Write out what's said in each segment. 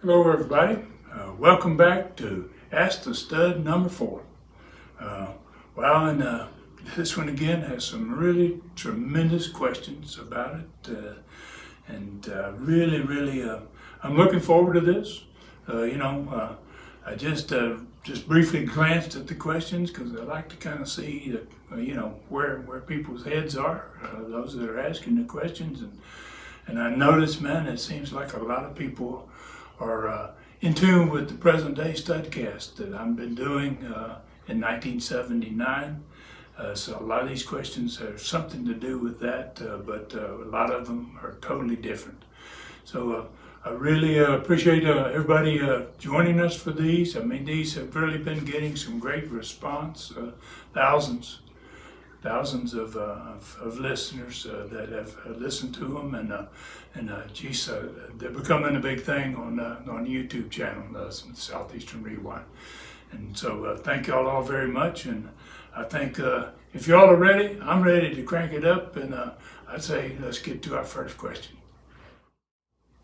Hello everybody, welcome back to Ask the Stud number 4. This one again has some really tremendous questions about it, I'm looking forward to this. I just briefly glanced at the questions because I like to kind of see where people's heads are, those that are asking the questions, and I noticed, man, it seems like a lot of people are in tune with the present day studcast that I've been doing in 1979. So a lot of these questions have something to do with that, but a lot of them are totally different. So I really appreciate everybody joining us for these. I mean, these have really been getting some great response, thousands of listeners that have listened to them, they're becoming a big thing on the YouTube channel, Southeastern Rewind. And so thank y'all all very much, and I think if y'all are ready, I'm ready to crank it up, and I'd say let's get to our first question.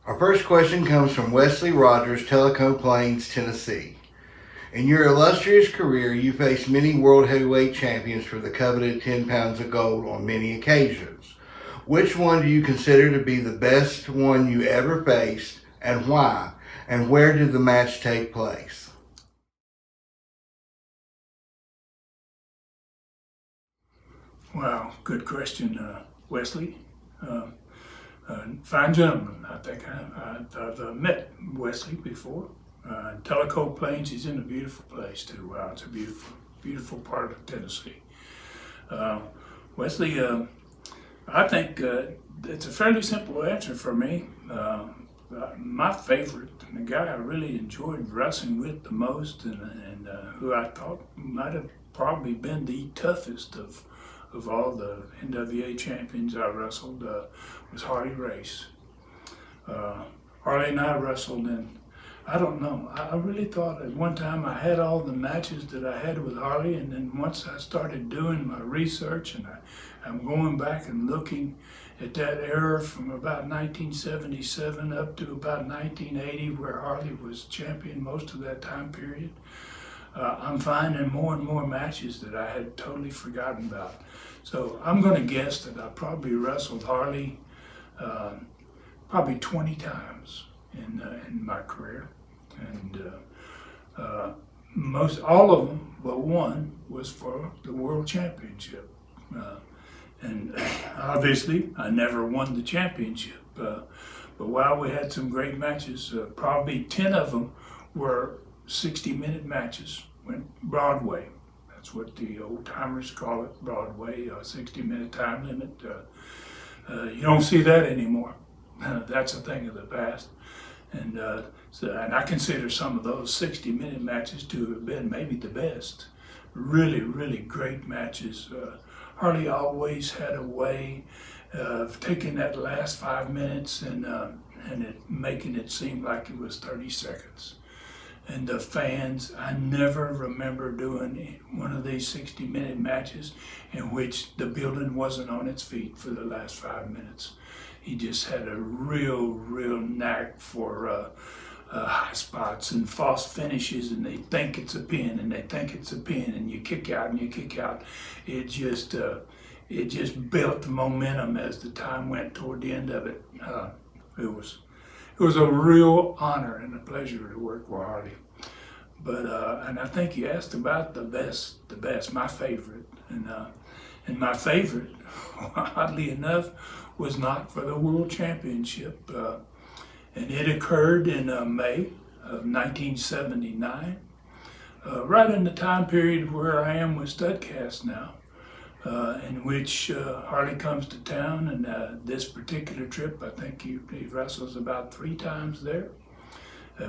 Our first question comes from Wesley Rogers, Tellico Plains, Tennessee. In your illustrious career, you faced many world heavyweight champions for the coveted 10 pounds of gold on many occasions. Which one do you consider to be the best one you ever faced, and why? And where did the match take place? Wow, good question, Wesley. Fine gentleman. I think I've met Wesley before. Tellico Plains, he's in a beautiful place too. Wow, it's a beautiful part of Tennessee. Wesley, I think it's a fairly simple answer for me. My favorite, and the guy I really enjoyed wrestling with the most, and who I thought might have probably been the toughest of all the NWA champions I wrestled, was Harley Race. Harley and I wrestled, and I don't know, I really thought at one time I had all the matches that I had with Harley, and then once I started doing my research, and I'm going back and looking at that era from about 1977 up to about 1980, where Harley was champion most of that time period, I'm finding more and more matches that I had totally forgotten about. So I'm going to guess that I probably wrestled Harley probably 20 times in my career, and all of them but one was for the world championship, and obviously I never won the championship, but while we had some great matches, probably 10 of them were 60-minute matches, went Broadway. That's what the old timers call it, Broadway, 60-minute time limit. You don't see that anymore. That's a thing of the past. And I consider some of those 60-minute matches to have been maybe the best. Really, really great matches. Harley always had a way of taking that last 5 minutes and making it seem like it was 30 seconds. And the fans, I never remember doing one of these 60-minute matches in which the building wasn't on its feet for the last 5 minutes. He just had a real knack for high spots and false finishes, and they think it's a pin, and they think it's a pin, and you kick out and you kick out. It just built the momentum as the time went toward the end of it. It was a real honor and a pleasure to work with Harley. But and I think you asked about the best, my favorite, and my favorite, oddly enough, was not for the World Championship, and it occurred in May of 1979, right in the time period where I am with Studcast now, in which Harley comes to town, and this particular trip, I think he wrestles about 3 times there,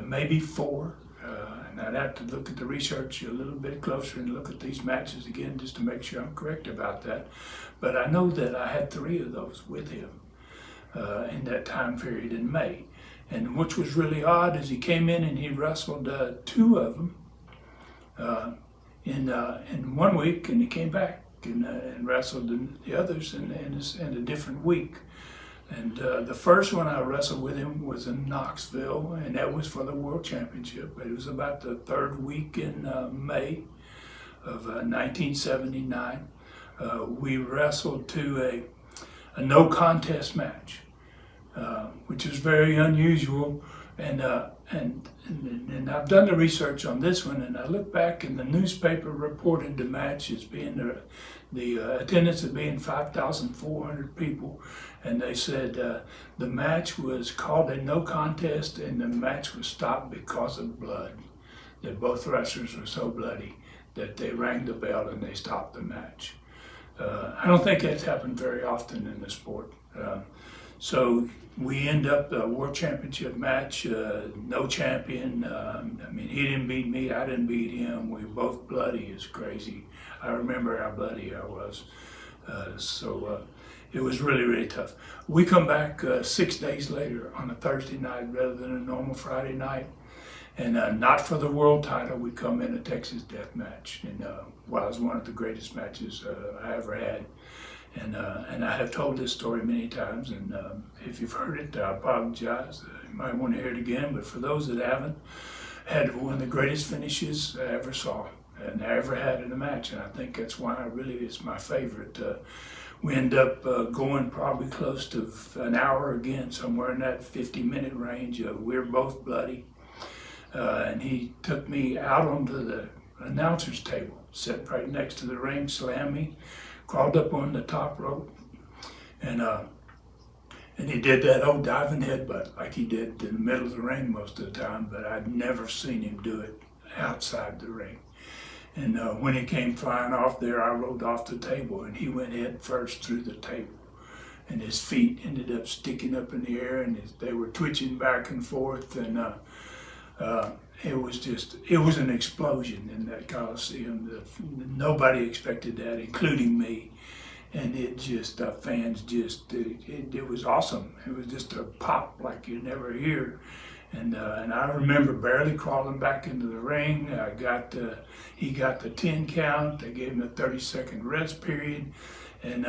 maybe 4, and I'd have to look at the research a little bit closer and look at these matches again just to make sure I'm correct about that. But I know that I had 3 of those with him in that time period in May. And which was really odd is he came in and he wrestled 2 of them in 1 week, and he came back and wrestled the others in a different week. And the first one I wrestled with him was in Knoxville, and that was for the World Championship. It was about the third week in May of 1979. We wrestled to a no contest match, which is very unusual. And I've done the research on this one, and I look back, and the newspaper reported the match as being the attendance as being 5,400 people, and they said the match was called a no contest, and the match was stopped because of blood. That both wrestlers were so bloody that they rang the bell and they stopped the match. I don't think that's happened very often in the sport. So we end up the World Championship match, no champion. I mean, he didn't beat me, I didn't beat him. We were both bloody as crazy. I remember how bloody I was. It was really, really tough. We come back 6 days later on a Thursday night rather than a normal Friday night. And not for the world title, we come in a Texas death match. And well, it was one of the greatest matches I ever had. And I have told this story many times, and if you've heard it, I apologize. You might want to hear it again, but for those that haven't, had one of the greatest finishes I ever saw and I ever had in a match, and I think that's why it's my favorite. We end up going probably close to an hour again, somewhere in that 50-minute range. We're both bloody, and he took me out onto the announcer's table, sat right next to the ring, slammed me, crawled up on the top rope, and he did that old diving headbutt like he did in the middle of the ring most of the time, but I'd never seen him do it outside the ring. And when he came flying off there, I rolled off the table, and he went head first through the table. And his feet ended up sticking up in the air, and they were twitching back and forth, and it was an explosion in that Coliseum. Nobody expected that, including me. And it just, fans just, it was awesome. It was just a pop like you never hear. And I remember barely crawling back into the ring. He got the 10 count. They gave him a 30-second rest period. And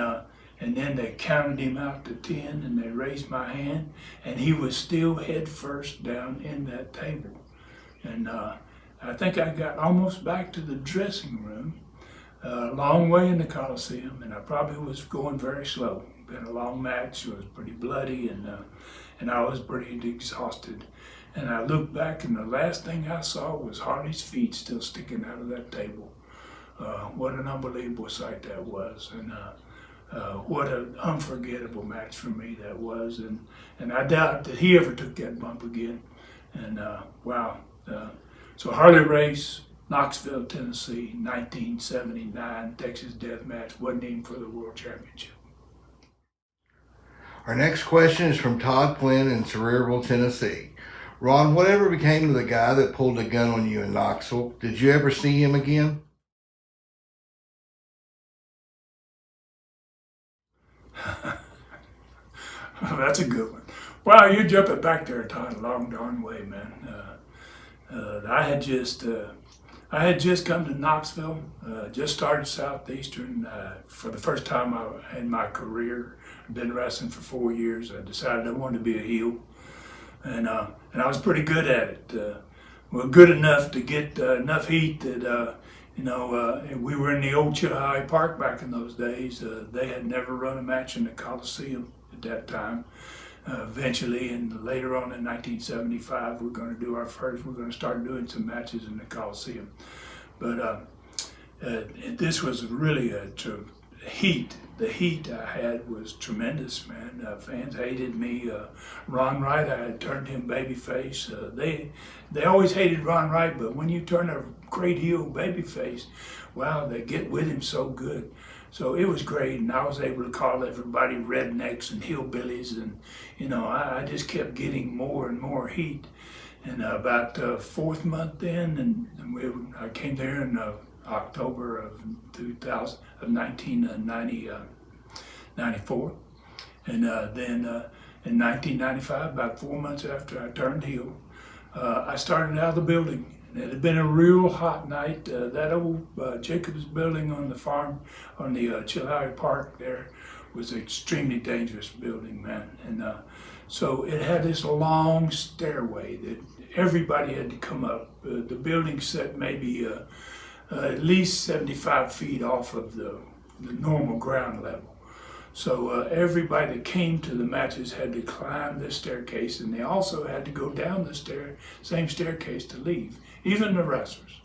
then they counted him out to 10, and they raised my hand. And he was still head first down in that table. And I think I got almost back to the dressing room, a long way in the Coliseum, and I probably was going very slow. Been a long match, it was pretty bloody, and I was pretty exhausted. And I looked back, and the last thing I saw was Harley's feet still sticking out of that table. What an unbelievable sight that was, and what an unforgettable match for me that was. And I doubt that he ever took that bump again. And wow. So Harley Race, Knoxville, Tennessee, 1979, Texas Death Match, wasn't even for the World Championship. Our next question is from Todd Flynn in Cerebreville, Tennessee. Ron, whatever became of the guy that pulled a gun on you in Knoxville? Did you ever see him again? That's a good one. Wow, you're jumping back there, Todd, a long darn way, man. I had just come to Knoxville, just started Southeastern for the first time in my career. I've been wrestling for 4 years. I decided I wanted to be a heel, and I was pretty good at it. Well, good enough to get enough heat that we were in the old Chilhowee Park back in those days. They had never run a match in the Coliseum at that time. Eventually, and later on in 1975, we're going to start doing some matches in the Coliseum. But this was really heat. The heat I had was tremendous, man. Fans hated me. Ron Wright, I had turned him babyface. They always hated Ron Wright, but when you turn a great heel babyface, wow, they get with him so good. So it was great, and I was able to call everybody rednecks and hillbillies, and I just kept getting more and more heat. And about the 4th month in, I came there in October of 1994, and then in 1995, about 4 months after I turned heel, I started out of the building. It had been a real hot night. That old Jacobs building on the farm, on the Chilhowee Park there, was an extremely dangerous building, man. And so it had this long stairway that everybody had to come up. The building set maybe at least 75 feet off of the normal ground level. So everybody that came to the matches had to climb this staircase, and they also had to go down the same staircase to leave, even the wrestlers.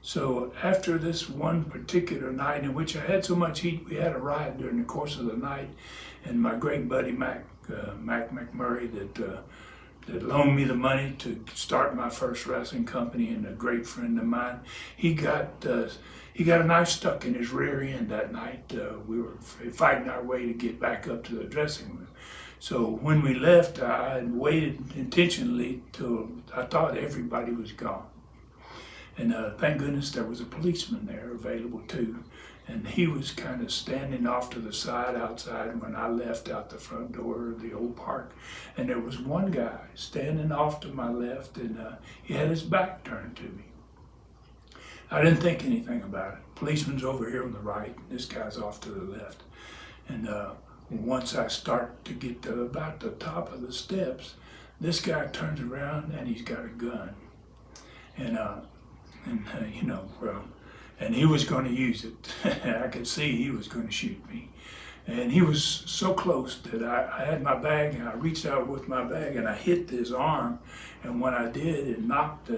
So after this one particular night in which I had so much heat, we had a riot during the course of the night, and my great buddy Mac McMurray that loaned me the money to start my first wrestling company, and a great friend of mine, he got a knife stuck in his rear end that night. We were fighting our way to get back up to the dressing room. So when we left, I had waited intentionally till I thought everybody was gone. And thank goodness there was a policeman there available too. And he was kind of standing off to the side outside when I left out the front door of the old park. And there was one guy standing off to my left, and he had his back turned to me. I didn't think anything about it. Policeman's over here on the right, and this guy's off to the left. And once I start to get to about the top of the steps, this guy turns around and he's got a gun. And and he was going to use it. I could see he was going to shoot me. And he was so close that I had my bag, and I reached out with my bag and I hit his arm. And when I did, it knocked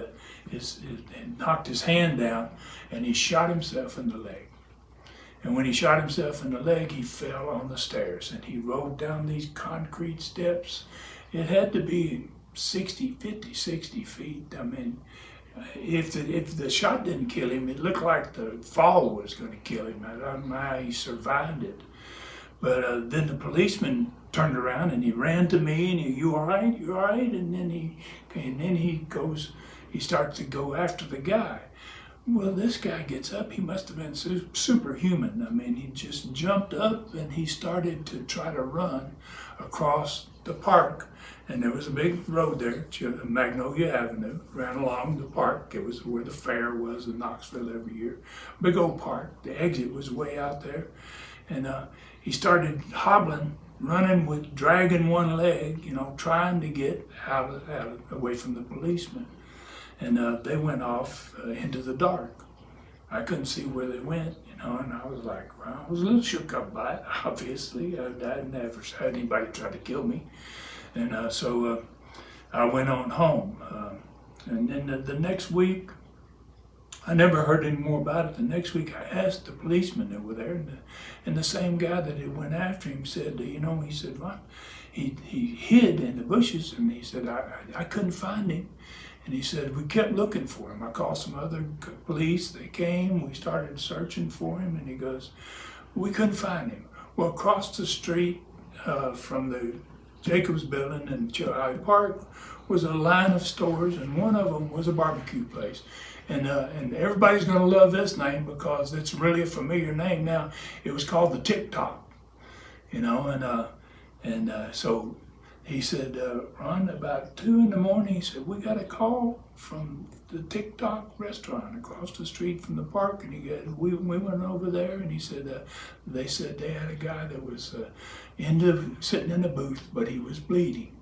his hand down, and he shot himself in the leg. And when he shot himself in the leg, he fell on the stairs, and he rolled down these concrete steps. It had to be 50, 60 feet. I mean, if the shot didn't kill him, it looked like the fall was going to kill him. I don't know how he survived it. But then the policeman turned around and he ran to me, and you all right? You all right? And then he starts to go after the guy. Well, this guy gets up. He must have been superhuman. I mean, he just jumped up and he started to try to run across the park. And there was a big road there, Magnolia Avenue, ran along the park. It was where the fair was in Knoxville every year. Big old park. The exit was way out there. And he started hobbling, running dragging one leg, trying to get away from the policeman. And they went off into the dark. I couldn't see where they went, and I was like, well, I was a little shook up by it, obviously. I'd never had anybody try to kill me. And so I went on home. And then the next week, I never heard any more about it. The next week I asked the policemen that were there, and the same guy that had went after him said, he said, well, he hid in the bushes, and he said, I couldn't find him. And he said, we kept looking for him. I called some other police. They came. We started searching for him. And he goes, we couldn't find him. Well, across the street from the Jacobs building in Hyde Park was a line of stores, and one of them was a barbecue place. And everybody's going to love this name because it's really a familiar name now. It was called the TikTok, so he said, Ron, about 2 in.the morning, he said, we got a call from the TikTok restaurant across the street from the park. And we went over there, and he said, they said they had a guy that was sitting in the booth, but he was bleeding.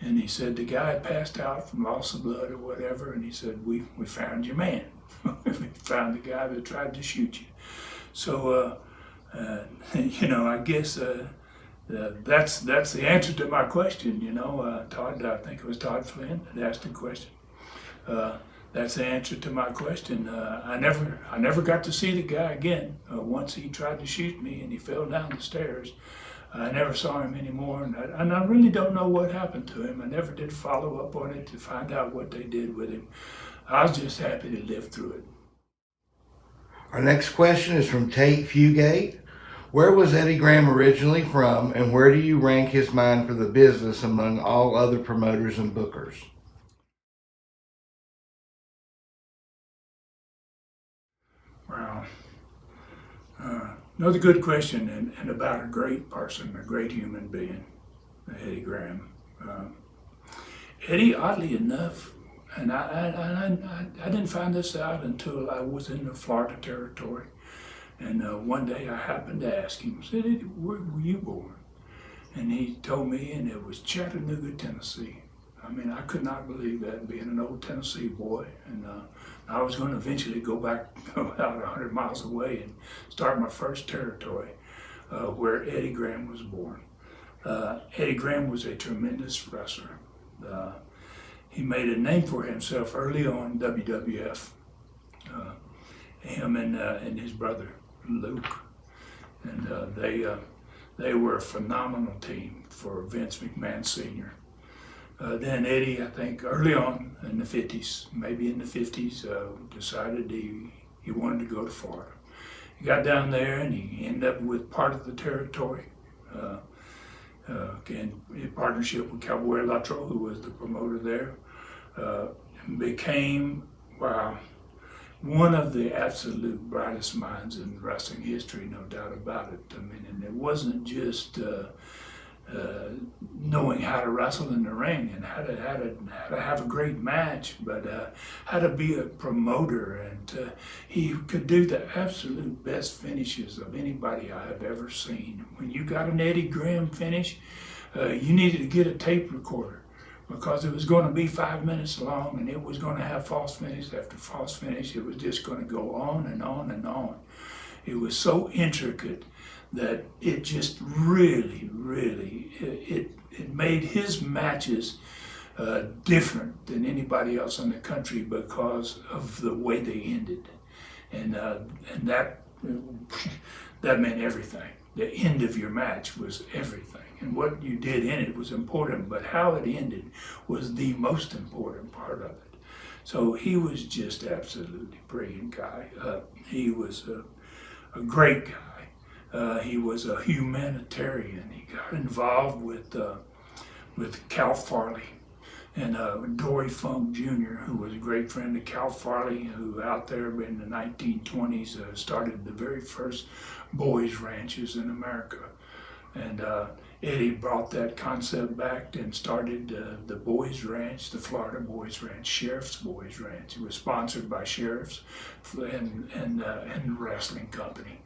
And he said the guy had passed out from loss of blood or whatever, and he said, we found your man. We found the guy that tried to shoot you. So, I guess that's the answer to my question. Todd, I think it was Todd Flynn that asked the question. That's the answer to my question. I never got to see the guy again. Once he tried to shoot me and he fell down the stairs. I never saw him anymore, and I really don't know what happened to him. I never did follow up on it to find out what they did with him. I was just happy to live through it. Our next question is from Tate Fugate. Where was Eddie Graham originally from, and where do you rank his mind for the business among all other promoters and bookers? Wow. Another good question, and about a great person, a great human being, Eddie Graham. Eddie, oddly enough, and I didn't find this out until I was in the Florida territory. And one day I happened to ask him, I said, Eddie, where were you born? And he told me, and it was Chattanooga, Tennessee. I mean, I could not believe that, being an old Tennessee boy. And I was going to eventually go back about 100 miles away and start my first territory where Eddie Graham was born. Eddie Graham was a tremendous wrestler. He made a name for himself early on WWF. Him and his brother Luke, and they were a phenomenal team for Vince McMahon Sr. Then Eddie, I think early on in the 50s, maybe in the 50s, decided he wanted to go to Florida. He got down there and he ended up with part of the territory, in partnership with Cowboy Latro, who was the promoter there, and became, wow, one of the absolute brightest minds in wrestling history, no doubt about it. I mean, and it wasn't just knowing how to wrestle in the ring and how to have a great match, but how to be a promoter. And he could do the absolute best finishes of anybody I have ever seen. When you got an Eddie Graham finish, you needed to get a tape recorder, because it was going to be 5 minutes long, and it was going to have false finish after false finish. It was just going to go on and on and on. It was so intricate that it just really, it made his matches different than anybody else in the country because of the way they ended. And that meant everything. The end of your match was everything. And what you did in it was important, but how it ended was the most important part of it. So he was just absolutely brilliant guy. He was a great guy. He was a humanitarian. He got involved with Cal Farley and Dory Funk Jr., who was a great friend of Cal Farley, who out there in the 1920s started the very first boys' ranches in America. And Eddie brought that concept back and started the Boys Ranch, the Florida Boys Ranch, Sheriff's Boys Ranch. It was sponsored by Sheriff's and Wrestling Company,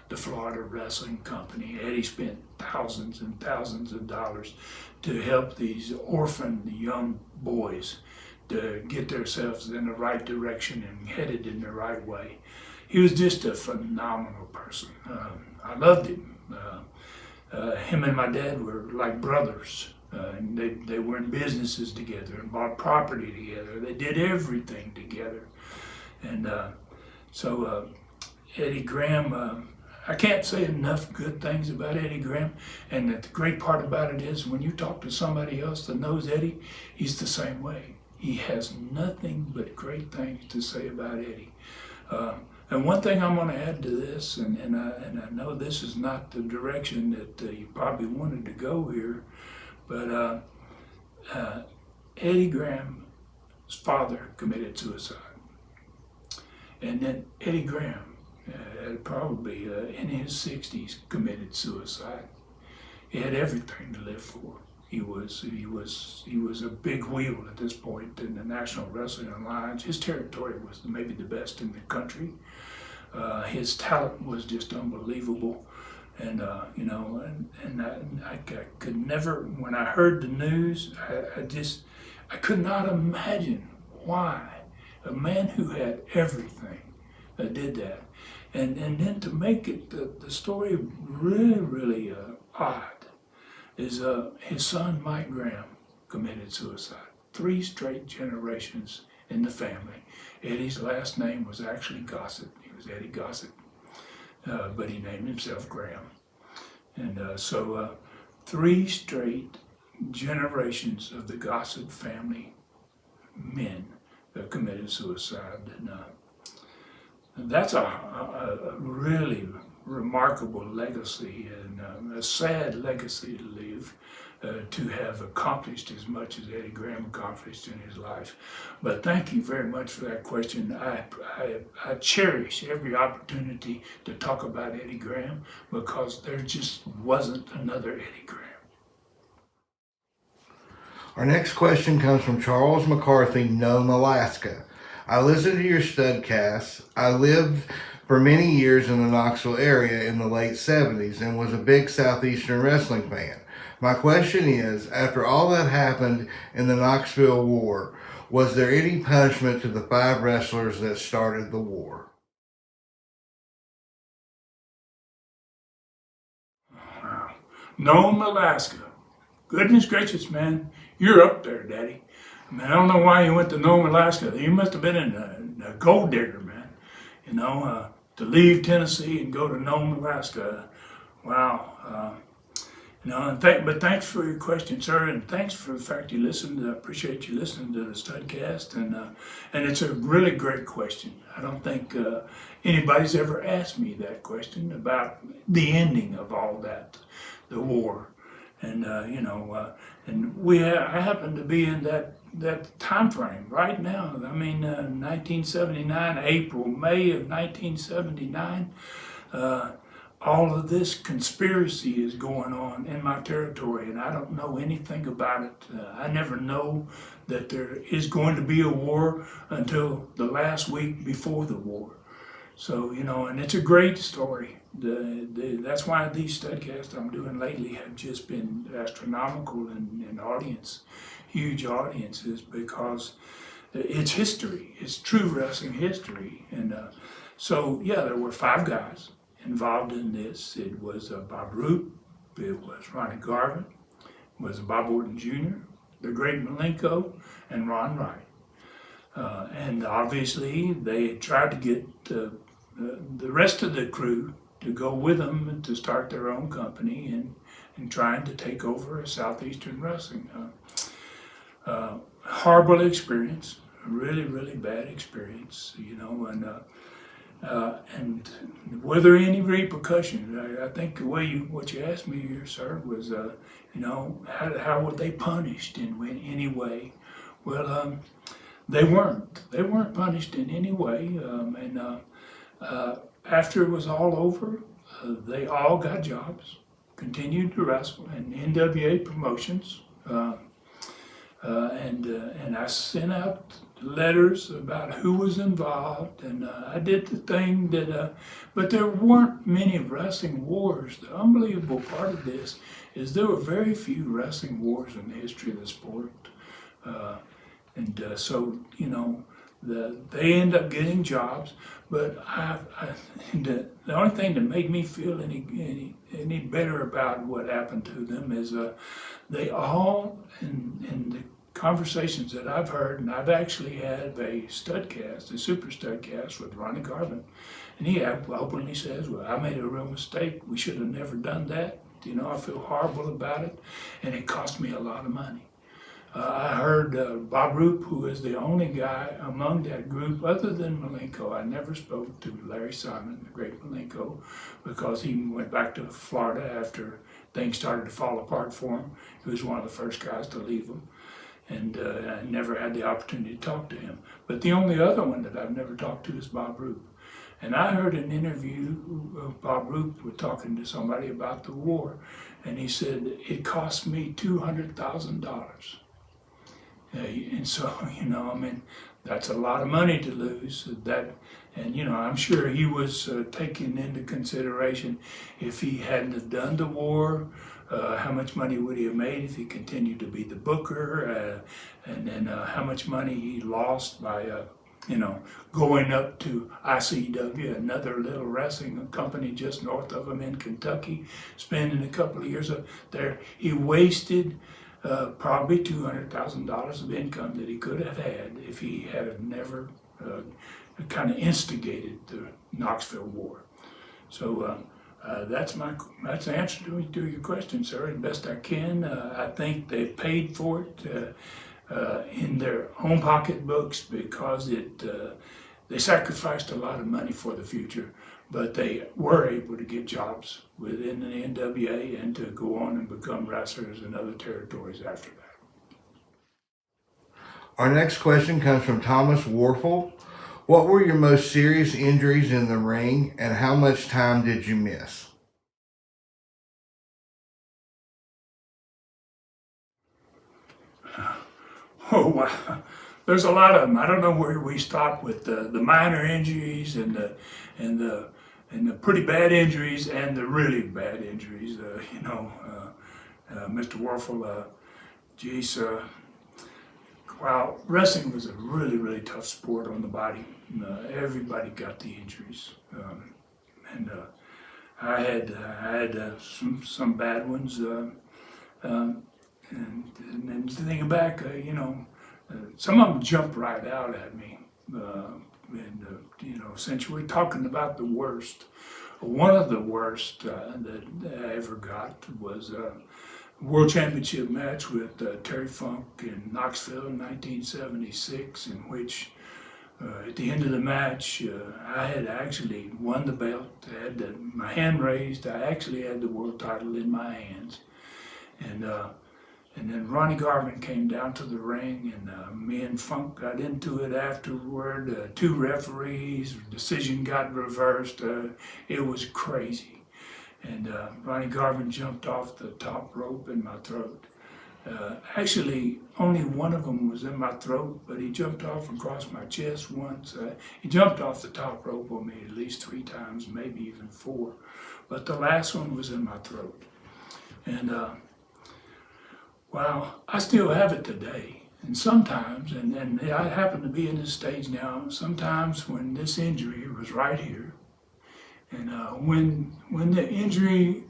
the Florida Wrestling Company. Eddie spent thousands and thousands of dollars to help these orphaned young boys to get themselves in the right direction and headed in the right way. He was just a phenomenal person. I loved him. Him and my dad were like brothers, and they were in businesses together and bought property together. They did everything together. And so Eddie Graham, I can't say enough good things about Eddie Graham. And the great part about it is when you talk to somebody else that knows Eddie, he's the same way. He has nothing but great things to say about Eddie. And one thing I'm going to add to this, and I know this is not the direction that you probably wanted to go here, but Eddie Graham's father committed suicide. And then Eddie Graham, probably in his 60s, committed suicide. He had everything to live for. He was a big wheel at this point in the National Wrestling Alliance. His territory was maybe the best in the country. His talent was just unbelievable, and I could never. When I heard the news, I could not imagine why a man who had everything did that, and then to make it the story really odd. Is his son Mike Graham committed suicide. 3 straight generations in the family. Eddie's last name was actually Gossett. He was Eddie Gossett, but he named himself Graham. And so 3 straight generations of the Gossett family men committed suicide. And that's a really remarkable legacy, and a sad legacy to leave, to have accomplished as much as Eddie Graham accomplished in his life. But thank you very much for that question. I cherish every opportunity to talk about Eddie Graham, because there just wasn't another Eddie Graham. Our next question comes from Charles McCarthy, Nome, Alaska. I listened to your studcasts. I lived for many years in the Knoxville area in the late 70s and was a big Southeastern wrestling fan. My question is, after all that happened in the Knoxville War, was there any punishment to the 5 wrestlers that started the war? Wow. Nome, Alaska. Goodness gracious, man. You're up there, Daddy. I mean, I don't know why you went to Nome, Alaska. You must have been a gold digger, man. You know, to leave Tennessee and go to Nome, Alaska. Wow. You know, but thanks for your question, sir, and thanks for the fact you listened. I appreciate you listening to the Studcast, and it's a really great question. I don't think anybody's ever asked me that question about the ending of all that, the war, and you know, and I happen to be in that time frame right now. I mean, 1979, April, May of 1979. All of this conspiracy is going on in my territory, and I don't know anything about it. I never know that there is going to be a war until the last week before the war. So, you know, and it's a great story. That's why these studcasts I'm doing lately have just been astronomical in audience, huge audiences, because it's history. It's true wrestling history. And so, yeah, there were 5 guys involved in this. It was Bob Roop, it was Ronnie Garvin, it was Bob Orton Jr., the great Malenko, and Ron Wright. And obviously they tried to get the rest of the crew to go with them and to start their own company and trying to take over Southeastern wrestling. Horrible experience, a really, really bad experience, you know, and were there any repercussions? I think the way what you asked me here, sir, was, you know, how were they punished in any way? Well, they weren't. They weren't punished in any way. After it was all over, they all got jobs, continued to wrestle in NWA promotions, and I sent out letters about who was involved, and I did the thing that, but there weren't many wrestling wars. The unbelievable part of this is there were very few wrestling wars in the history of the sport. So, you know, they end up getting jobs, but the only thing that made me feel any better about what happened to them is they all, in the conversations that I've heard, and I've actually had a studcast, a super studcast with Ronnie Garvin, and he openly says, well, I made a real mistake. We should have never done that. You know, I feel horrible about it, and it cost me a lot of money. I heard Bob Roop, who is the only guy among that group, other than Malenko. I never spoke to Larry Simon, the great Malenko, because he went back to Florida after things started to fall apart for him. He was one of the first guys to leave them. And I never had the opportunity to talk to him. But the only other one that I've never talked to is Bob Roop. And I heard an interview of Bob Roop was talking to somebody about the war, and he said, it cost me $200,000. And so, you know, I mean, that's a lot of money to lose. And, you know, I'm sure he was taking into consideration if he hadn't have done the war, how much money would he have made if he continued to be the booker, and then how much money he lost by, you know, going up to ICW, another little wrestling company just north of him in Kentucky, spending a couple of years up there. He wasted probably $200,000 of income that he could have had if he had never kind of instigated the Knoxville War. So that's the answer to your question, sir, as best I can. I think they paid for it in their own pocketbooks because they sacrificed a lot of money for the future, but they were able to get jobs within the NWA and to go on and become wrestlers in other territories after that. Our next question comes from Thomas Warfel. What were your most serious injuries in the ring, and how much time did you miss? Oh, wow. there's a lot of them. I don't know where we stop with the minor injuries and the pretty bad injuries and the really bad injuries. Mr. Warfel, geez, wow, wrestling was a really, really tough sport on the body. Everybody got the injuries, I had some bad ones, and then thinking back, some of them jumped right out at me, since we're talking about the worst, one of the worst that I ever got was a World Championship match with Terry Funk in Knoxville in 1976, in which at the end of the match, I had actually won the belt. I had my hand raised. I actually had the world title in my hands. And then Ronnie Garvin came down to the ring, and me and Funk got into it afterward. 2 referees, decision got reversed. It was crazy. And Ronnie Garvin jumped off the top rope in my throat. Actually, only one of them was in my throat, but he jumped off across my chest once. He jumped off the top rope on me at least 3 times, maybe even 4. But the last one was in my throat. And wow, I still have it today. And sometimes, and I happen to be in this stage now, sometimes when this injury was right here, and when the injury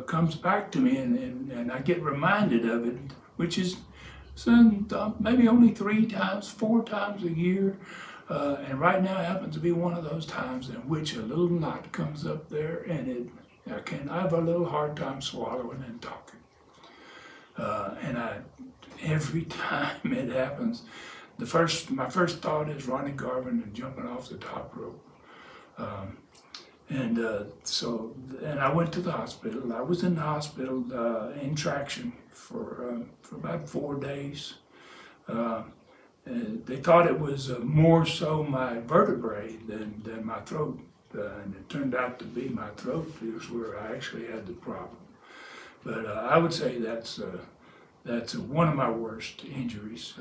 comes back to me and I get reminded of it, which is maybe only 3 times, 4 times a year, and right now it happens to be one of those times in which a little knot comes up there, and I have a little hard time swallowing and talking. Every time it happens, my first thought is Ronnie Garvin and jumping off the top rope. And I went to the hospital. I was in the hospital in traction for about 4 days. They thought it was more so my vertebrae than my throat, and it turned out to be my throat is where I actually had the problem. But I would say that's one of my worst injuries.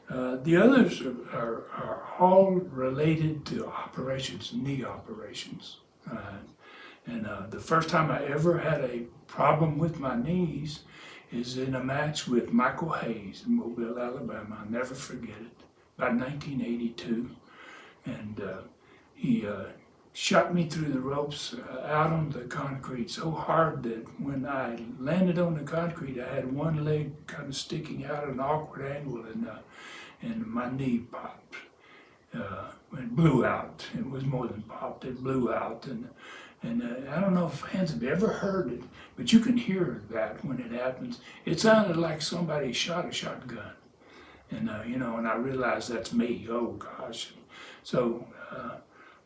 The others are all related to operations, knee operations. The first time I ever had a problem with my knees is in a match with Michael Hayes in Mobile, Alabama. I'll never forget it, about 1982. And he shot me through the ropes out on the concrete so hard that when I landed on the concrete, I had one leg kind of sticking out at an awkward angle, and my knee popped. It blew out. It was more than popped. It blew out, and I don't know if fans have ever heard it, but you can hear that when it happens. It sounded like somebody shot a shotgun, and and I realized that's me. Oh gosh! So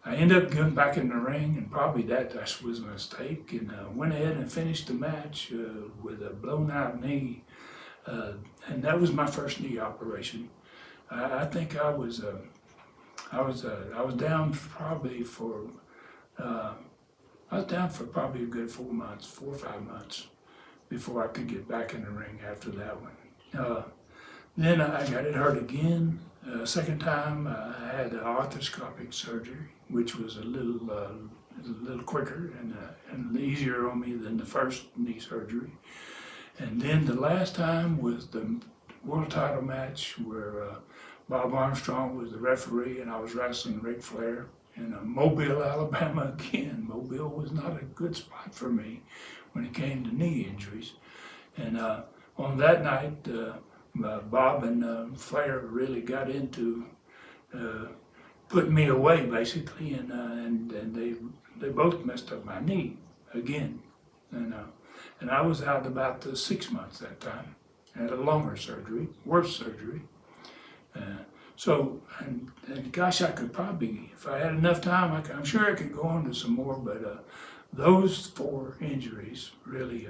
I ended up going back in the ring, and probably that was a mistake, and went ahead and finished the match with a blown out knee, and that was my first knee operation. I think I was down probably for probably a good 4 or 5 months before I could get back in the ring after that one. Then I got it hurt again. Second time I had arthroscopic surgery, which was a little quicker and easier on me than the first knee surgery. And then the last time was the world title match where Bob Armstrong was the referee and I was wrestling Ric Flair in Mobile, Alabama again. Mobile was not a good spot for me when it came to knee injuries. And on that night, Bob and Flair really got into putting me away basically, and they both messed up my knee again. And I was out about 6 months that time. I had a longer surgery, worse surgery. And gosh, I could probably, if I had enough time, I'm sure I could go on to some more, but those 4 injuries really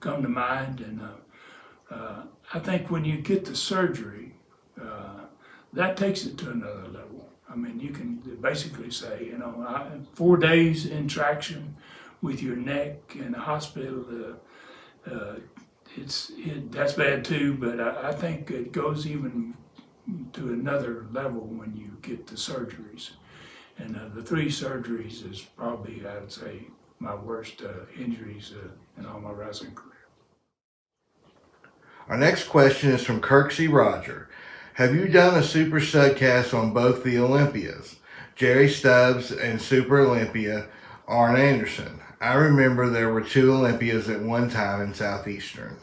come to mind. And I think when you get the surgery, that takes it to another level. I mean, you can basically say, 4 days in traction with your neck in the hospital, that's bad too, but I think it goes even to another level when you get the surgeries. And the 3 surgeries is probably, I would say, my worst injuries in all my wrestling career. Our next question is from Kirksey Roger. Have you done a Super Studcast on both the Olympias, Jerry Stubbs and Super Olympia Arn Anderson? I remember there were 2 Olympias at one time in Southeastern.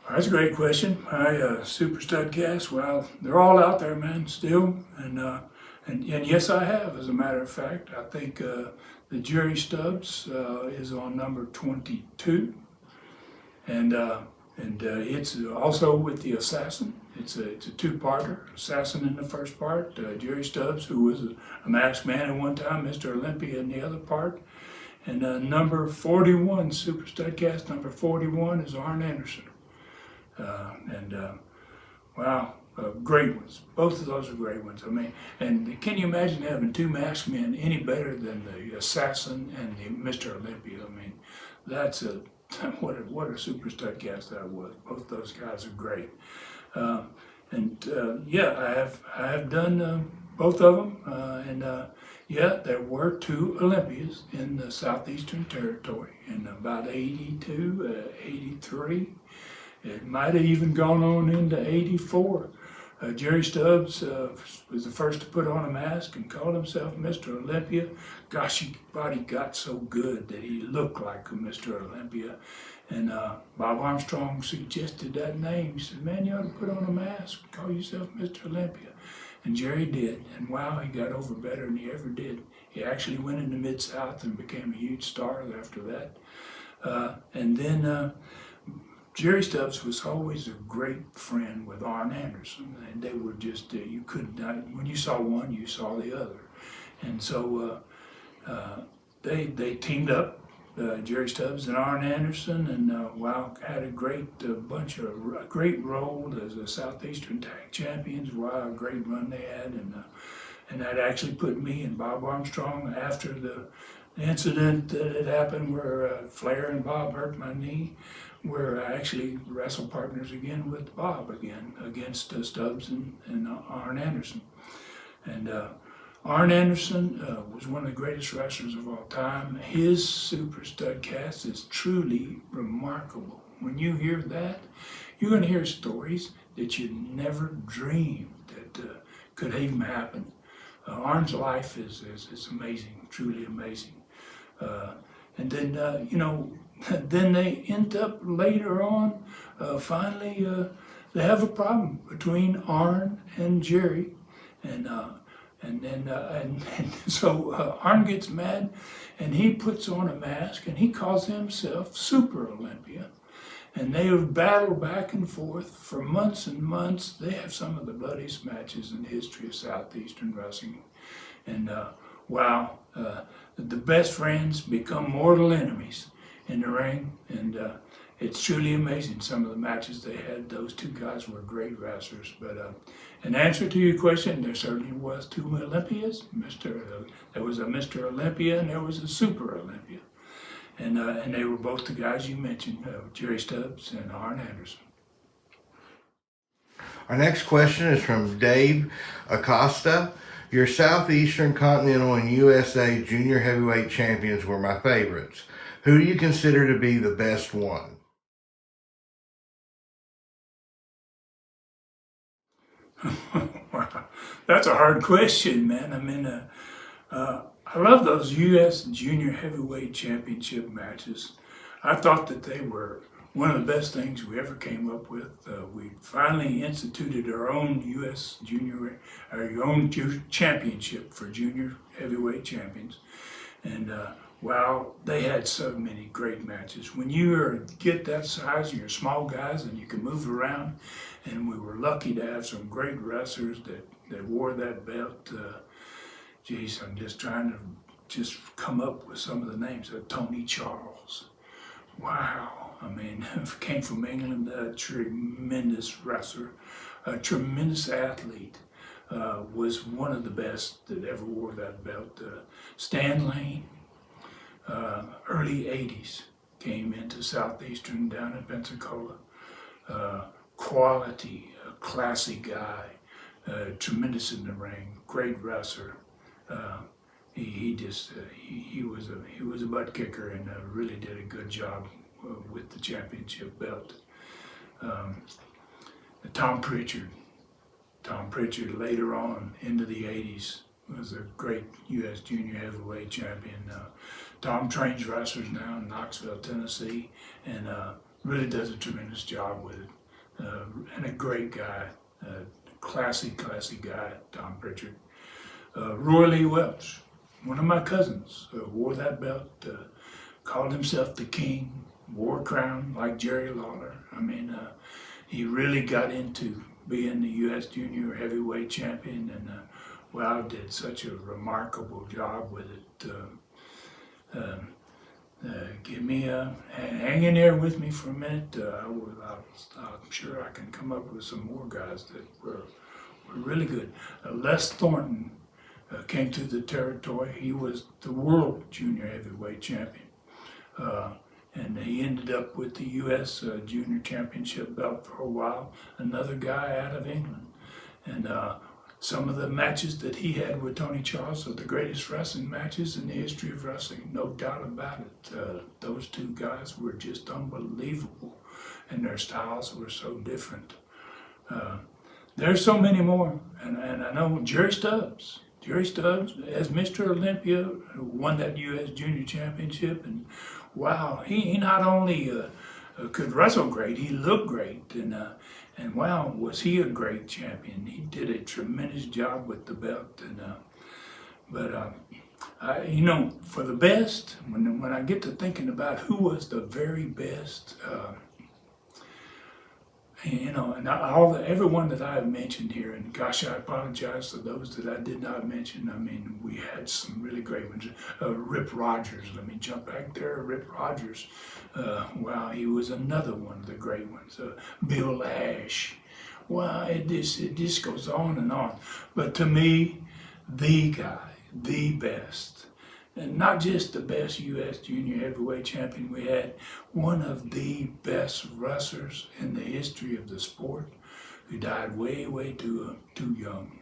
That's a great question. My Super Studcast, well, they're all out there, man, still. And yes, I have, as a matter of fact. I think the Jerry Stubbs is on number 22. And it's also with the Assassin. It's a 2-parter. Assassin in the first part, Jerry Stubbs, who was a masked man at one time, Mr. Olympia in the other part. And number 41, Super Studcast number 41 is Arn Anderson. Wow, great ones. Both of those are great ones. I mean, and can you imagine having 2 masked men any better than the Assassin and the Mr. Olympia? I mean, that's what a Super Studcast that was. Both those guys are great. Yeah, I have done both of them. Yeah, there were 2 Olympias in the Southeastern Territory in about 82, 83. It might have even gone on into 84. Jerry Stubbs was the first to put on a mask and called himself Mr. Olympia. Gosh, his body got so good that he looked like a Mr. Olympia. And Bob Armstrong suggested that name. He said, man, you ought to put on a mask and call yourself Mr. Olympia. And Jerry did. And wow, he got over better than he ever did. He actually went into Mid-South and became a huge star after that. And then Jerry Stubbs was always a great friend with Arn Anderson, and they were just, you could not, when you saw one, you saw the other. And so they teamed up, Jerry Stubbs and Arn Anderson, and wow, had a great a great role as the Southeastern Tag Champions. Wow, a great run they had, and that actually put me and Bob Armstrong after the incident that had happened where Flair and Bob hurt my knee. We're actually wrestle partners again with Bob again against Stubbs and Arn Anderson. And Arn Anderson was one of the greatest wrestlers of all time. His Super Studcast is truly remarkable. When you hear that, you're going to hear stories that you never dreamed that could even happen. Arn's life is amazing, truly amazing. And then, then they end up later on, finally, they have a problem between Arn and Jerry. And so Arn gets mad and he puts on a mask and he calls himself Super Olympia. And they have battled back and forth for months and months. They have some of the bloodiest matches in the history of Southeastern wrestling. And wow, the best friends become mortal enemies in the ring. And it's truly amazing, some of the matches they had. Those 2 guys were great wrestlers. But in answer to your question, there certainly was 2 Olympias. There was a Mr. Olympia and there was a Super Olympia. And they were both the guys you mentioned, Jerry Stubbs and Arn Anderson. Our next question is from Dave Acosta. Your Southeastern, Continental, and USA Junior Heavyweight Champions were my favorites. Who do you consider to be the best one? Wow, that's a hard question, man. I mean, I love those U.S. Junior Heavyweight Championship matches. I thought that they were one of the best things we ever came up with. We finally instituted our own U.S. championship for Junior Heavyweight Champions. And wow, they had so many great matches. When you get that size and you're small guys and you can move around, and we were lucky to have some great wrestlers that wore that belt. Geez, I'm just trying to come up with some of the names. Tony Charles. Wow. I mean, came from England, a tremendous wrestler, a tremendous athlete. Was one of the best that ever wore that belt. Stan Lane, early 80s. came into Southeastern down in Pensacola. Quality, classy guy, tremendous in the ring, great wrestler. He was a butt kicker and really did a good job with the championship belt. Tom Pritchard. Tom Pritchard later on into the 80s was a great U.S. junior heavyweight champion. Tom trains wrestlers now in Knoxville, Tennessee, and really does a tremendous job with it. And a great guy, classy guy, Tom Pritchard. Roy Lee Welch, one of my cousins, wore that belt, called himself the king, wore a crown like Jerry Lawler. I mean, he really got into being the U.S. junior heavyweight champion, and wow, did such a remarkable job with it. Hang in there with me for a minute. I'm sure I can come up with some more guys that were really good. Les Thornton came to the territory. He was the world junior heavyweight champion. And he ended up with the U.S. Junior Championship belt for a while. Another guy out of England. And some of the matches that he had with Tony Charles are the greatest wrestling matches in the history of wrestling, no doubt about it. Those two guys were just unbelievable, and their styles were so different. There's so many more, and I know Jerry Stubbs, as Mr. Olympia, won that U.S. Junior Championship, and wow, he not only could wrestle great, he looked great, and wow, was he a great champion. He did a tremendous job with the belt, for the best, when I get to thinking about who was the very best, and everyone that I have mentioned here, and gosh, I apologize to those that I did not mention. I mean, we had some really great ones. Rip Rogers, let me jump back there. Rip Rogers, wow, he was another one of the great ones. Bill Ash, wow, it just goes on and on. But to me, the guy, the best, and not just the best U.S. junior heavyweight champion we had, one of the best wrestlers in the history of the sport, who died way too young.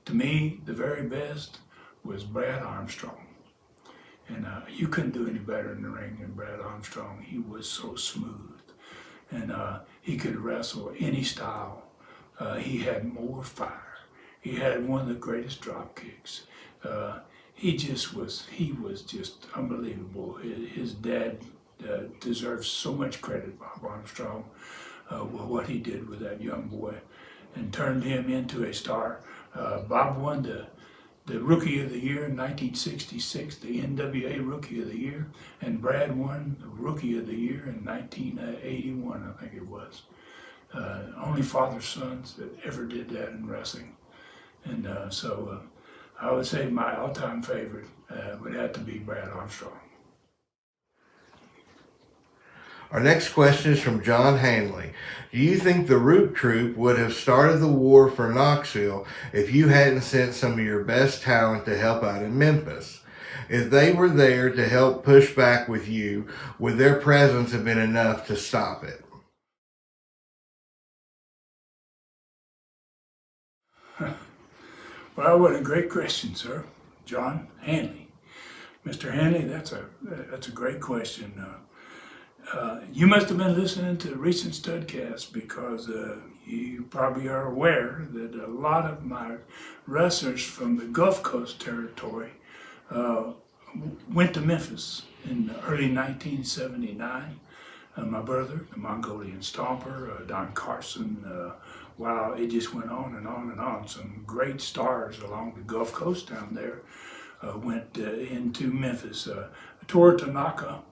To me, the very best was Brad Armstrong. And you couldn't do any better in the ring than Brad Armstrong. He was so smooth. And he could wrestle any style. He had more fire. He had one of the greatest drop kicks. He was just unbelievable. His dad deserves so much credit, Bob Armstrong, what he did with that young boy and turned him into a star. Bob won the Rookie of the Year in 1966, the NWA Rookie of the Year, and Brad won the Rookie of the Year in 1981, I think it was. Only father-sons that ever did that in wrestling. And so I would say my all-time favorite would have to be Brad Armstrong. Our next question is from John Hanley. Do you think the Root Troop would have started the war for Knoxville if you hadn't sent some of your best talent to help out in Memphis? If they were there to help push back with you, would their presence have been enough to stop it? Well, what a great question, sir. John Hanley. Mr. Hanley, that's a great question. You must have been listening to recent Studcast, because you probably are aware that a lot of my wrestlers from the Gulf Coast territory went to Memphis in early 1979. My brother, the Mongolian Stomper, Don Carson, wow, it just went on and on and on. Some great stars along the Gulf Coast down there went into Memphis. Tora Tanaka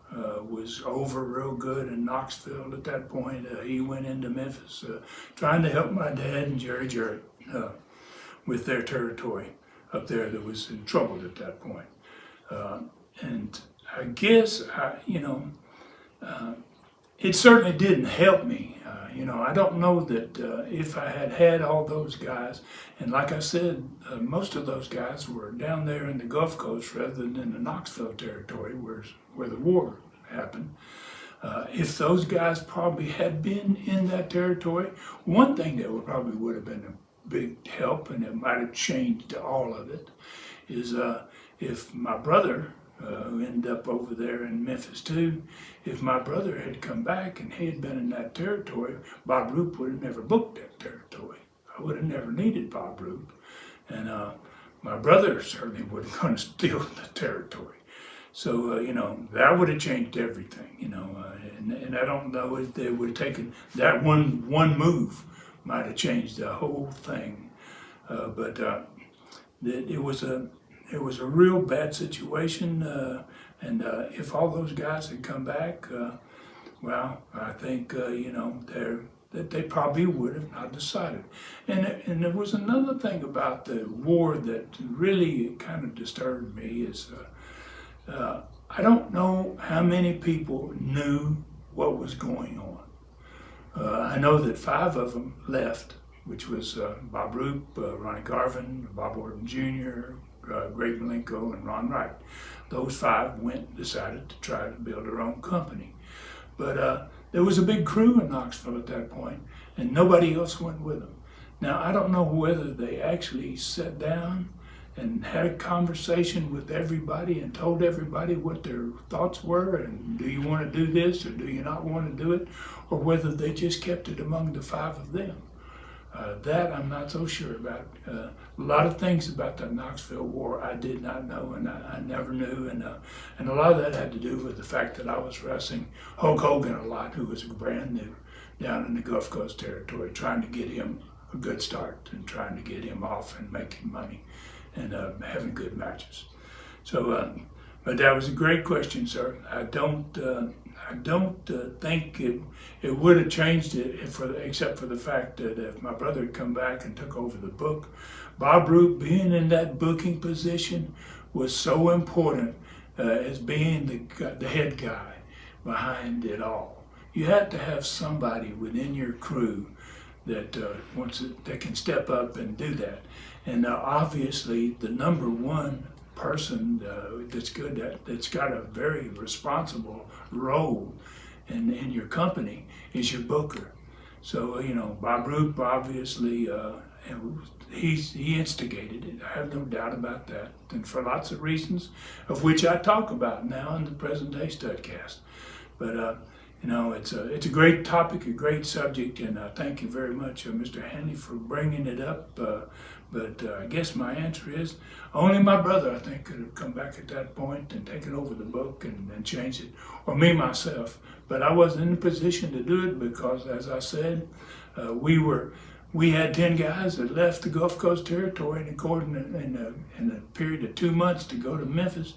was over real good in Knoxville at that point. He went into Memphis trying to help my dad and Jerry Jarrett with their territory up there that was in trouble at that point. And I guess, it certainly didn't help me. I don't know that if I had had all those guys, and like I said, most of those guys were down there in the Gulf Coast rather than in the Knoxville territory where the war happened. If those guys probably had been in that territory, one thing that probably would have been a big help, and it might have changed all of it, is if my brother, who ended up over there in Memphis too, if my brother had come back and he had been in that territory, Bob Roop would have never booked that territory. I would have never needed Bob Roop. And my brother certainly wasn't going to steal the territory. So, that would have changed everything, and I don't know if they would have taken that one move might have changed the whole thing. But it was a real bad situation, and if all those guys had come back, well, I think, that they probably would have not decided. And there was another thing about the war that really kind of disturbed me is I don't know how many people knew what was going on. I know that 5 of them left, which was Bob Roop, Ronnie Garvin, Bob Orton Jr., Greg Malenko, and Ron Wright. Those 5 decided to try to build their own company. But there was a big crew in Knoxville at that point, and nobody else went with them. Now, I don't know whether they actually sat down and had a conversation with everybody and told everybody what their thoughts were, and do you want to do this or do you not want to do it, or whether they just kept it among the 5 of them. That I'm not so sure about. A lot of things about the Knoxville War I did not know, and I never knew, and a lot of that had to do with the fact that I was wrestling Hulk Hogan a lot, who was brand new down in the Gulf Coast territory, trying to get him a good start and trying to get him off and making money and having good matches. So, but that was a great question, sir. I don't think it would have changed it except for the fact that if my brother had come back and took over the book, Bob Roop being in that booking position was so important as being the head guy behind it all. You had to have somebody within your crew that that can step up and do that. And obviously, the number one person that's good that's got a very responsible role in your company is your booker. So Bob Roop obviously he instigated it. I have no doubt about that, and for lots of reasons, of which I talk about now in the present day Studcast. But it's a great topic, a great subject, and thank you very much, Mr. Hanley, for bringing it up. But I guess my answer is only my brother, I think, could have come back at that point and taken over the book and changed it, or me myself. But I wasn't in a position to do it because, as I said, we had 10 guys that left the Gulf Coast territory in a period of 2 months to go to Memphis.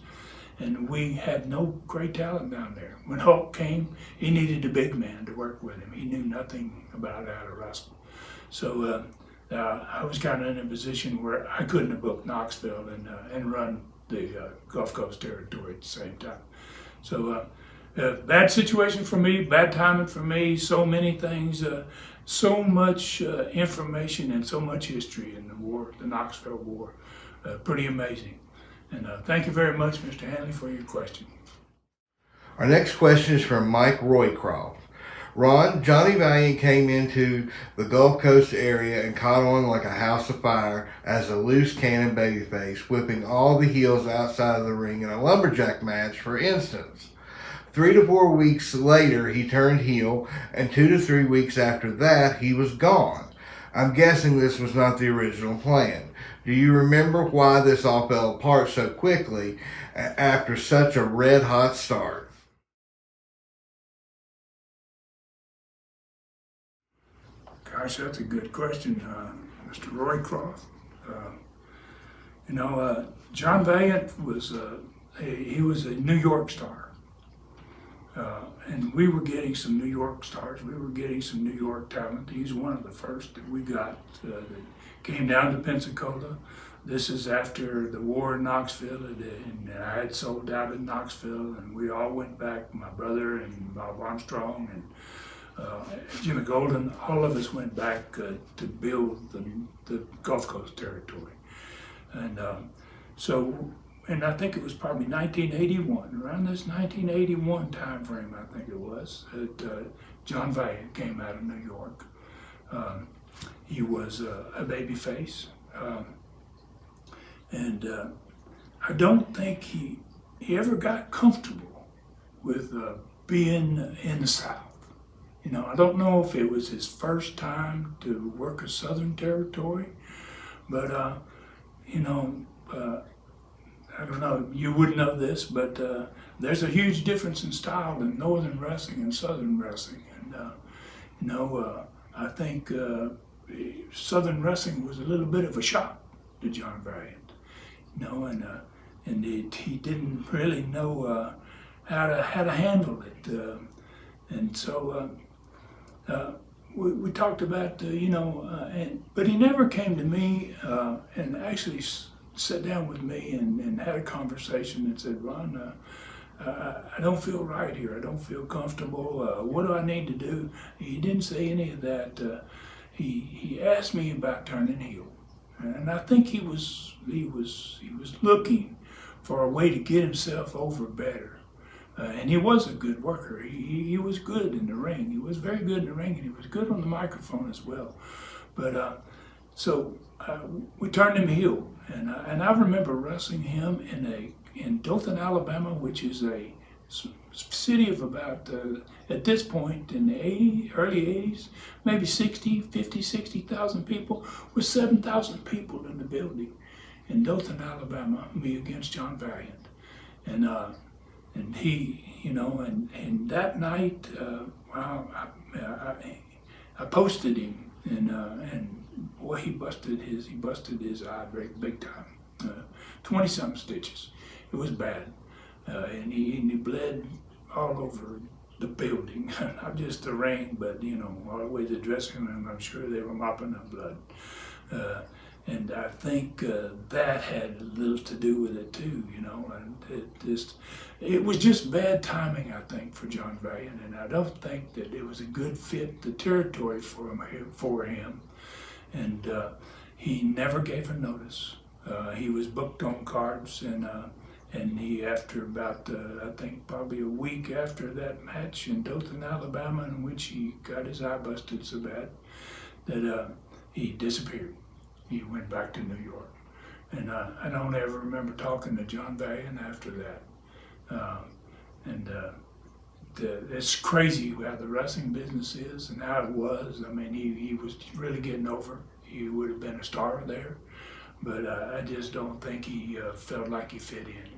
And we had no great talent down there. When Hulk came, he needed a big man to work with him. He knew nothing about how to wrestle. So I was kind of in a position where I couldn't have booked Knoxville and run the Gulf Coast territory at the same time. So bad situation for me, bad timing for me, so many things, so much information and so much history in the war, the Knoxville War. Pretty amazing. And thank you very much, Mr. Hanley, for your question. Our next question is from Mike Roycroft. Ron, Johnny Valiant came into the Gulf Coast area and caught on like a house of fire as a loose cannon babyface, whipping all the heels outside of the ring in a lumberjack match, for instance. 3 to 4 weeks later, he turned heel, and 2 to 3 weeks after that, he was gone. I'm guessing this was not the original plan. Do you remember why this all fell apart so quickly after such a red-hot start? Gosh, that's a good question, Mr. Roycroft. John Valiant was he was a New York star, and we were getting some New York stars. We were getting some New York talent. He's one of the first that we got that came down to Pensacola. This is after the war in Knoxville, and I had sold out in Knoxville, and we all went back, my brother and Bob Armstrong and Jimmy Golden, all of us went back to build the Gulf Coast territory. And and I think it was probably 1981, around this 1981 time frame, I think it was, that John Valiant came out of New York. He was a baby face. And I don't think he ever got comfortable with being in the South. You know, I don't know if it was his first time to work a Southern territory, but you know, I don't know, you wouldn't know this, but there's a huge difference in style in Northern wrestling and Southern wrestling. And you know, I think Southern wrestling was a little bit of a shock to John Valiant. You know, and he didn't really know how to handle it, and so we talked about you know, but he never came to me and actually sat down with me and had a conversation and said, Ron, I don't feel right here. I don't feel comfortable. What do I need to do? He didn't say any of that. He asked me about turning heel. And I think he was looking for a way to get himself over better. And he was a good worker. He was good in the ring. He was very good in the ring, and he was good on the microphone as well. But so we turned him heel, and I remember wrestling him in Dothan, Alabama, which is a city of about, at this point in the early 80s, maybe 60,000 people, with 7,000 people in the building in Dothan, Alabama, me against John Valiant. And he, you know, and that night, well, I posted him, and boy, he busted his eye big time, 20-something stitches. It was bad. And he bled all over the building, not just the ring, but you know, all the way to the dressing room. I'm sure they were mopping up blood, and I think that had a little to do with it too. You know, and it was just bad timing, I think, for John Valiant, and I don't think that it was a good fit, the territory for him, and he never gave a notice. He was booked on cards, and he, after about, I think probably a week after that match in Dothan, Alabama, in which he got his eye busted so bad that he disappeared. He went back to New York. And I don't ever remember talking to John Valiant after that. It's crazy how the wrestling business is and how it was. I mean, he was really getting over. He would have been a star there, but I just don't think he felt like he fit in.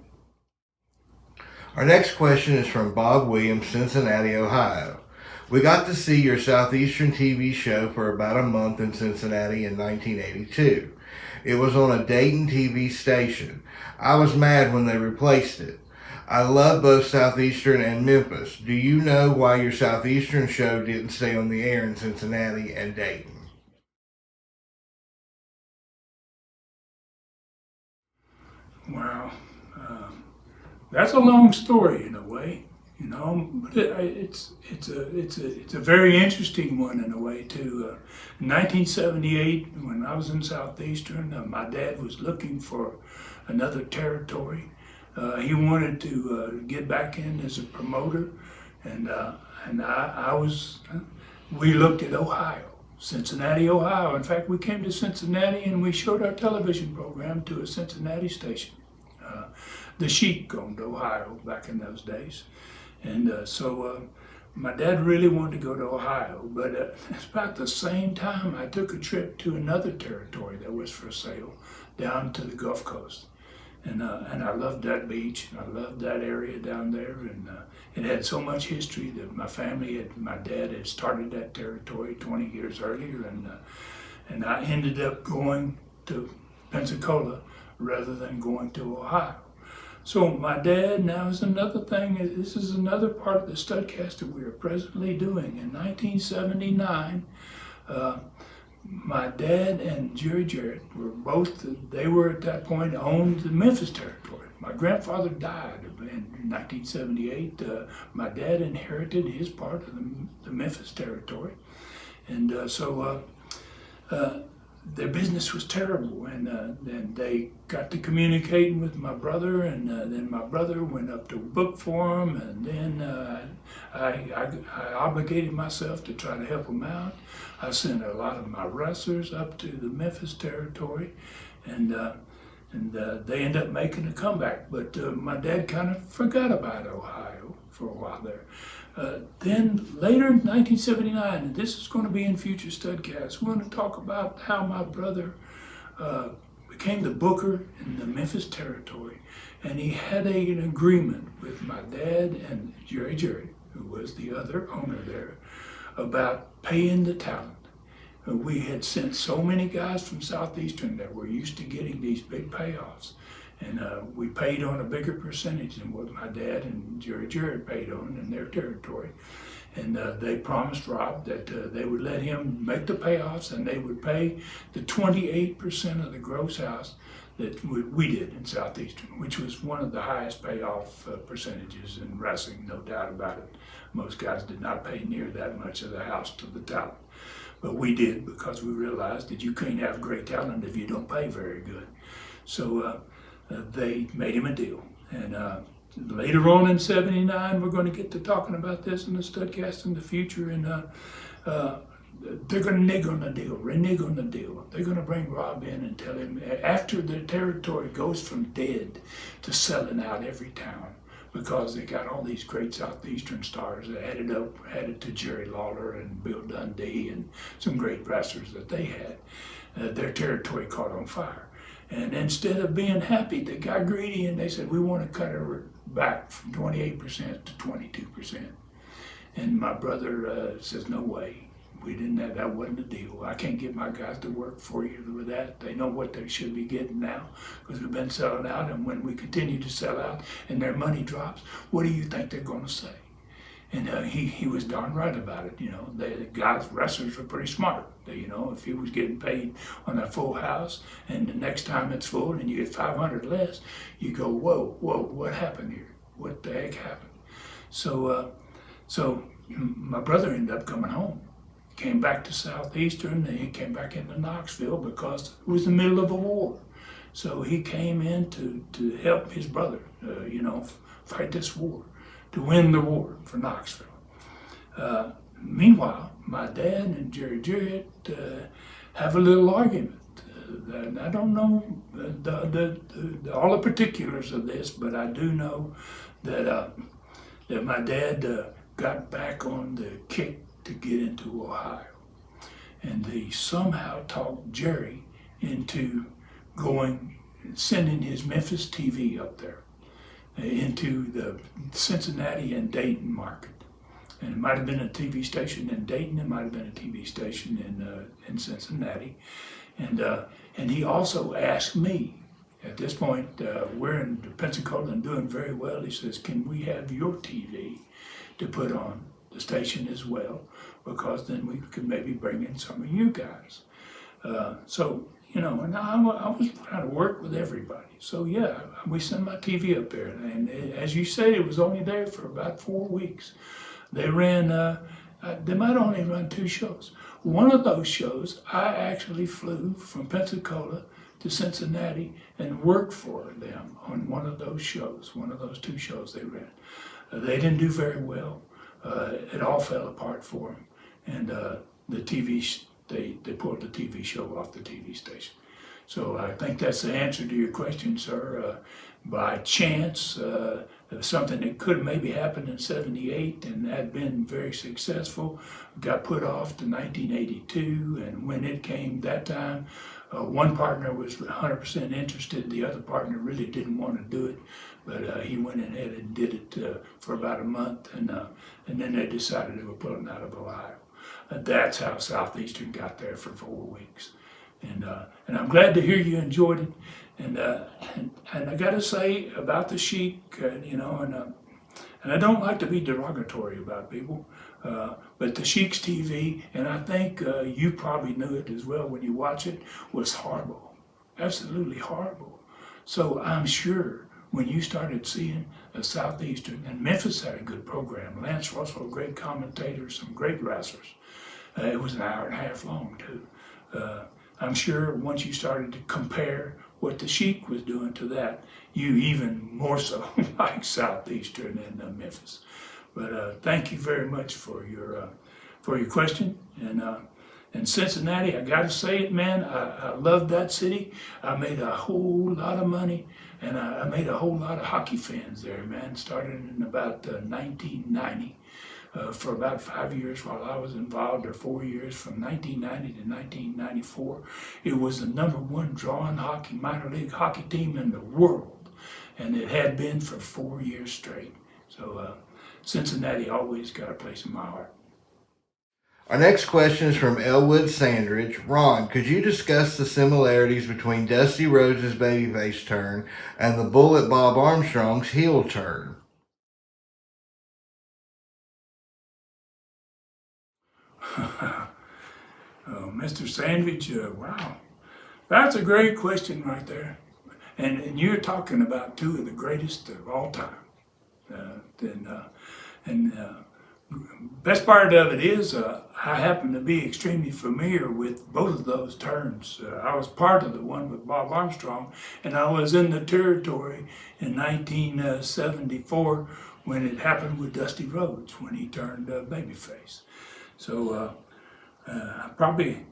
Our next question is from Bob Williams, Cincinnati, Ohio. We got to see your Southeastern TV show for about a month in Cincinnati in 1982. It was on a Dayton TV station. I was mad when they replaced it. I love both Southeastern and Memphis. Do you know why your Southeastern show didn't stay on the air in Cincinnati and Dayton? Wow. That's a long story in a way, you know, but it's a very interesting one in a way too. In 1978, when I was in Southeastern, my dad was looking for another territory. He wanted to get back in as a promoter, and we looked at Ohio, Cincinnati, Ohio. In fact, we came to Cincinnati and we showed our television program to a Cincinnati station. The Sheik owned Ohio back in those days. And so my dad really wanted to go to Ohio, but it's about the same time I took a trip to another territory that was for sale down to the Gulf Coast. And I loved that beach, and I loved that area down there, and it had so much history that my dad had started that territory 20 years earlier, and I ended up going to Pensacola rather than going to Ohio. So my dad, now is another thing, this is another part of the studcast that we are presently doing. In 1979, my dad and Jerry Jarrett were both, they were at that point owned the Memphis territory. My grandfather died in 1978. My dad inherited his part of the Memphis territory. And their business was terrible, and they got to communicating with my brother, and then my brother went up to book for them, and then I obligated myself to try to help them out. I sent a lot of my wrestlers up to the Memphis territory, and they ended up making a comeback. But my dad kind of forgot about Ohio for a while there. Then later in 1979, and this is going to be in future studcasts, we're going to talk about how my brother became the booker in the Memphis territory, and he had an agreement with my dad and Jerry, who was the other owner there, about paying the talent. We had sent so many guys from Southeastern that were used to getting these big payoffs. And we paid on a bigger percentage than what my dad and Jerry paid on in their territory. And they promised Rob that they would let him make the payoffs, and they would pay the 28% of the gross house that we did in Southeastern, which was one of the highest payoff percentages in wrestling, no doubt about it. Most guys did not pay near that much of the house to the talent. But we did, because we realized that you can't have great talent if you don't pay very good. So they made him a deal. And later on in '79, we're going to get to talking about this in the studcast in the future. And they're going to renege on the deal. They're going to bring Rob in and tell him, after the territory goes from dead to selling out every town, because they got all these great Southeastern stars that added to Jerry Lawler and Bill Dundee and some great wrestlers that they had. Their territory caught on fire. And instead of being happy, they got greedy and they said, we want to cut it back from 28% to 22%. And my brother says, no way. We didn't have, that wasn't the deal. I can't get my guys to work for you with that. They know what they should be getting now, because we've been selling out, and when we continue to sell out and their money drops, what do you think they're going to say? And he was darn right about it. The guys, wrestlers were pretty smart. If he was getting paid on a full house, and the next time it's full and you get 500 less, you go, whoa, what happened here? What the heck happened? So my brother ended up coming home. Came back to Southeastern, and he came back into Knoxville because it was the middle of a war. So he came in to help his brother, fight this war, to win the war for Knoxville. Meanwhile, my dad and Jerry have a little argument. And I don't know all the particulars of this, but I do know that my dad got back on the kick to get into Ohio. And he somehow talked Jerry into sending his Memphis TV up there into the Cincinnati and Dayton market. And it might have been a TV station in Dayton, it might have been a TV station in Cincinnati. And he also asked me, at this point, we're in Pensacola and doing very well. He says, can we have your TV to put on the station as well, because then we could maybe bring in some of you guys. And I was trying to work with everybody. So yeah, we sent my TV up there, and as you say, it was only there for about 4 weeks. They ran, they might only run 2 shows. One of those shows, I actually flew from Pensacola to Cincinnati and worked for them on one of those shows, one of those 2 shows they ran. They didn't do very well. It all fell apart for them, and the TV they pulled the TV show off the TV station. So I think that's the answer to your question, sir. By chance, something that could have maybe happened in '78 and had been very successful got put off to 1982, and when it came that time, one partner was 100% interested. The other partner really didn't want to do it, but he went ahead and did it for about a month, and then they decided they were pulling out of Ohio. That's how Southeastern got there for 4 weeks. And I'm glad to hear you enjoyed it. And I got to say about the Sheik, and I don't like to be derogatory about people, but the Sheik's TV, and I think you probably knew it as well when you watch it, was horrible, absolutely horrible. So I'm sure when you started seeing a Southeastern, and Memphis had a good program. Lance Russell, a great commentator, some great wrestlers. It was an hour and a half long too. I'm sure once you started to compare what the Sheik was doing to that, you even more so like Southeastern and Memphis. But thank you very much for your question. And Cincinnati, I got to say it, man. I love that city. I made a whole lot of money, and I made a whole lot of hockey fans there, man. Started in about 1990. For about 5 years while I was involved, or 4 years, from 1990 to 1994. It was the #1 drawing minor league hockey team in the world, and it had been for 4 years straight. So Cincinnati always got a place in my heart. Our next question is from Elwood Sandridge. Ron, could you discuss the similarities between Dusty Rhodes' babyface turn and the Bullet Bob Armstrong's heel turn? Mr. Sandwich, wow. That's a great question right there. And you're talking about two of the greatest of all time. Best part of it is I happen to be extremely familiar with both of those turns. I was part of the one with Bob Armstrong, and I was in the territory in 1974 when it happened with Dusty Rhodes, when he turned babyface. So let me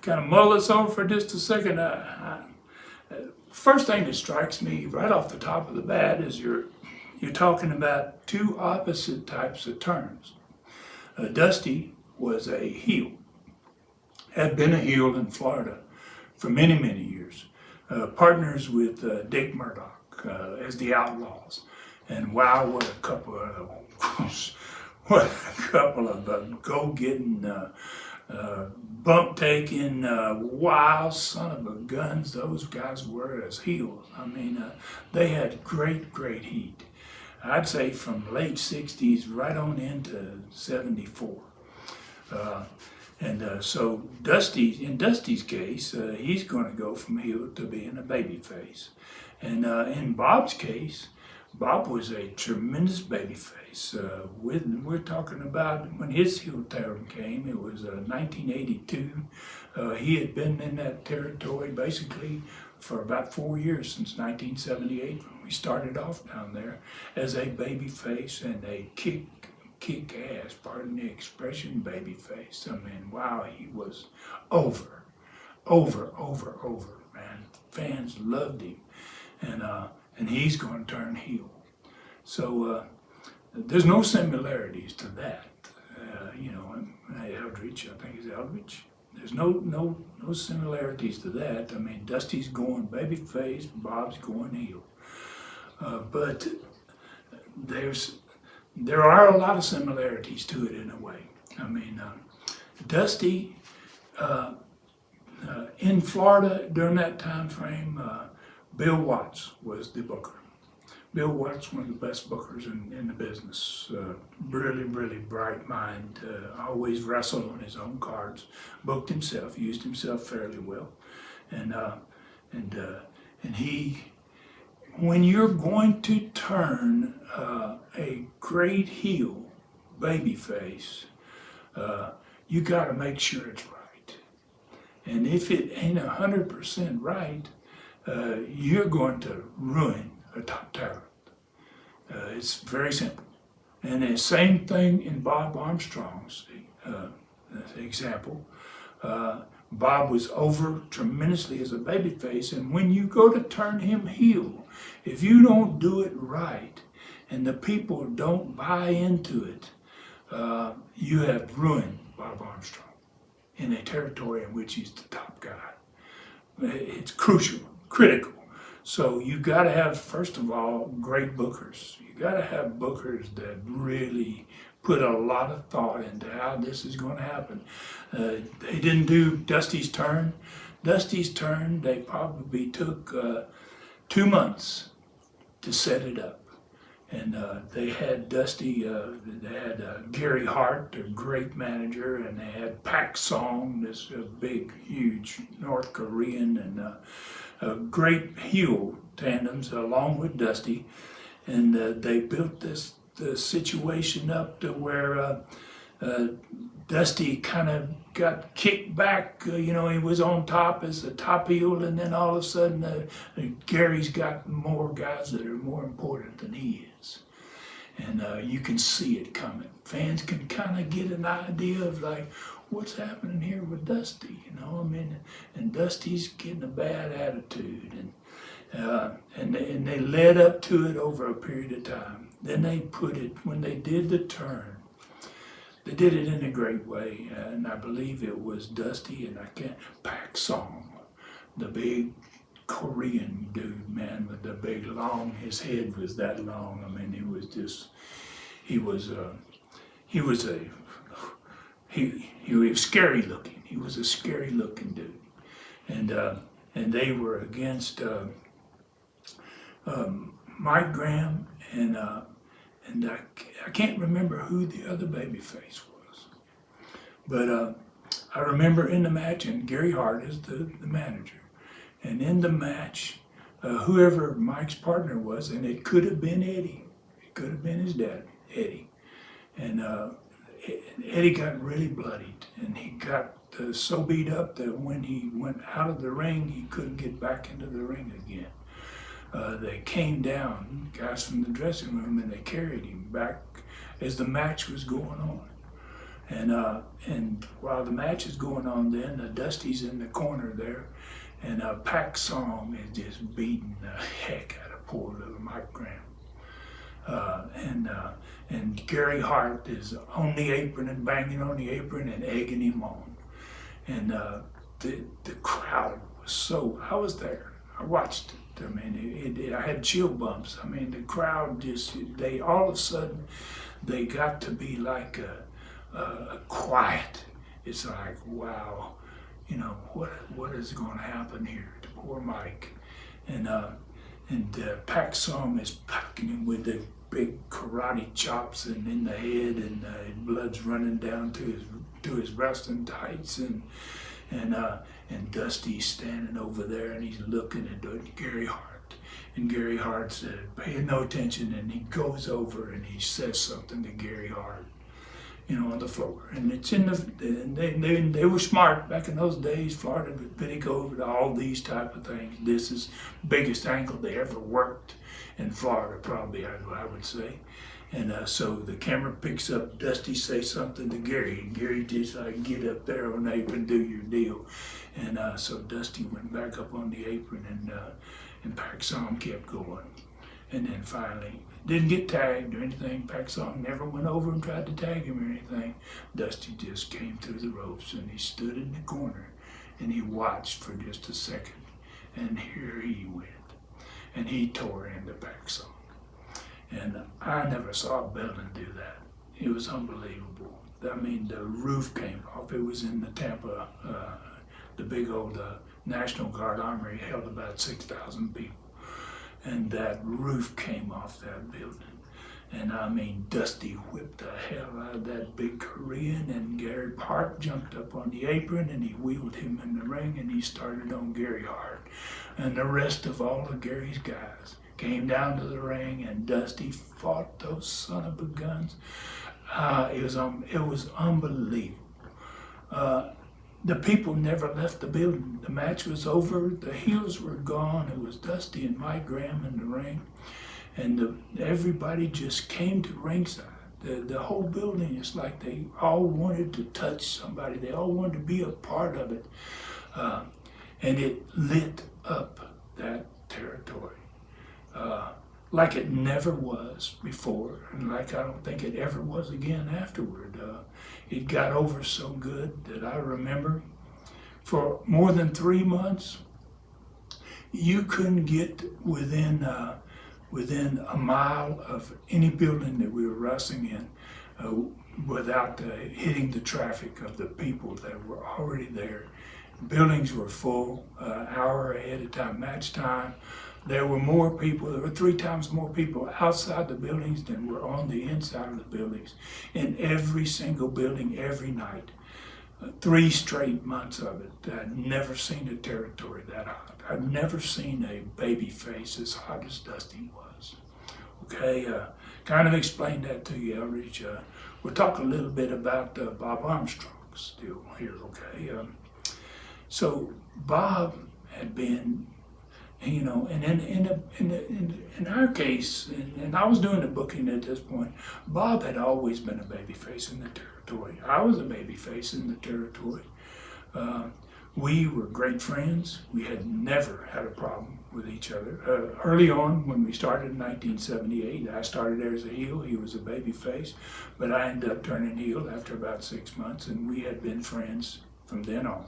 kind of mull this over for just a second. First thing that strikes me right off the top of the bat is you're talking about two opposite types of turns. Dusty was a heel, had been a heel in Florida for many, many years. Partners with Dick Murdoch as the Outlaws. And wow, what a couple of go-getting, bump-taking, wild son of a guns those guys were as heels. I mean, they had great, great heat. I'd say from late 60s right on into 74. So in Dusty's case, he's going to go from heel to being a baby face. And in Bob's case, Bob was a tremendous babyface. We're talking about when his heel turn came, it was 1982. He had been in that territory basically for about 4 years, since 1978 when we started off down there as a babyface and a kick ass, pardon the expression, babyface. I mean, wow, he was over, man. Fans loved him. And he's going to turn heel. So there's no similarities to that. Eldridge, I think it's Eldridge. There's no similarities to that. I mean, Dusty's going babyface, Bob's going heel. But there are a lot of similarities to it in a way. I mean, Dusty in Florida during that time frame, Bill Watts was the booker. Bill Watts, one of the best bookers in the business. Really, really bright mind. Always wrestled on his own cards. Booked himself, used himself fairly well. And he, when you're going to turn a great heel babyface, you got to make sure it's right. And if it ain't 100% right, you're going to ruin a top talent. It's very simple. And the same thing in Bob Armstrong's example. Bob was over tremendously as a babyface, and when you go to turn him heel, if you don't do it right and the people don't buy into it, you have ruined Bob Armstrong in a territory in which he's the top guy. It's crucial, critical. So you got to have, first of all, great bookers. You got to have bookers that really put a lot of thought into how this is going to happen. They didn't do Dusty's turn. Dusty's turn, they probably took 2 months to set it up. And they had Dusty, they had Gary Hart, their great manager, and they had Pak Song, this big, huge North Korean, and great heel tandems along with Dusty, and they built the situation up to where Dusty kind of got kicked back. He was on top as the top heel, and then all of a sudden Gary's got more guys that are more important than he is. And you can see it coming. Fans can kind of get an idea of like, what's happening here with Dusty, and Dusty's getting a bad attitude, and they led up to it over a period of time. Then they put it, when they did the turn, they did it in a great way, and I believe it was Dusty and Pak Song, the big Korean dude, man, with the big long, his head was that long. He was scary looking. He was a scary looking dude, and they were against Mike Graham and I can't remember who the other babyface was, but I remember in the match, and Gary Hart is the manager, and in the match, whoever Mike's partner was, and it could have been Eddie, it could have been his dad, Eddie, and Eddie got really bloodied, and he got so beat up that when he went out of the ring, he couldn't get back into the ring again. They came down, guys from the dressing room, and they carried him back as the match was going on. And while the match is going on, then Dusty's in the corner there, and Pak Song is just beating the heck out of poor little Mike Graham. And Gary Hart is on the apron and banging on the apron and egging him on. And the crowd was so, I was there, I watched it. I had chill bumps. The crowd they all of a sudden, they got to be like a quiet. It's like, wow, what is going to happen here to poor Mike? And Pak Song is packing him with the big karate chops and in the head, and blood's running down to his wrestling tights, and Dusty's standing over there, and he's looking at Gary Hart, and Gary Hart's paying no attention, and he goes over and he says something to Gary Hart, on the floor, and it's and they were smart back in those days. Florida didn't go over to all these type of things. This is the biggest angle they ever worked in Florida, probably, I would say. And so the camera picks up Dusty say something to Gary, and Gary just like, get up there on the apron, do your deal. And so Dusty went back up on the apron, and Pak Song kept going. And then finally, didn't get tagged or anything. Pak Song never went over and tried to tag him or anything. Dusty just came through the ropes, and he stood in the corner, and he watched for just a second. And here he went, and he tore into Pak Song. And I never saw a building do that. It was unbelievable. The roof came off. It was in the Tampa, the big old National Guard Armory held about 6,000 people. And that roof came off that building. And Dusty whipped the hell out of that big Korean, and Gary Hart jumped up on the apron, and he wheeled him in the ring, and he started on Gary Hart. And the rest of all of Gary's guys came down to the ring, and Dusty fought those son of a guns. It was unbelievable. The people never left the building. The match was over. The heels were gone. It was Dusty and Mike Graham in the ring, and everybody just came to ringside. The whole building is like they all wanted to touch somebody. They all wanted to be a part of it, and it lit up that territory. Like it never was before, and like I don't think it ever was again afterward. It got over so good that I remember for more than 3 months, you couldn't get within a mile of any building that we were wrestling in without hitting the traffic of the people that were already there. Buildings were full, hour ahead of time, match time. There were more people, there were 3 times more people outside the buildings than were on the inside of the buildings. In every single building, every night, 3 straight months of it. I'd never seen a territory that hot. I've never seen a baby face as hot as Dusty was. Okay, kind of explain that to you, Eldridge. We'll talk a little bit about Bob Armstrong's deal here, okay? So Bob had been, you know, and in our case, and I was doing the booking at this point, Bob had always been a babyface in the territory. I was a babyface in the territory. We were great friends. We had never had a problem with each other. Early on, when we started in 1978, I started there as a heel. He was a babyface, but I ended up turning heel after about 6 months, and we had been friends from then on.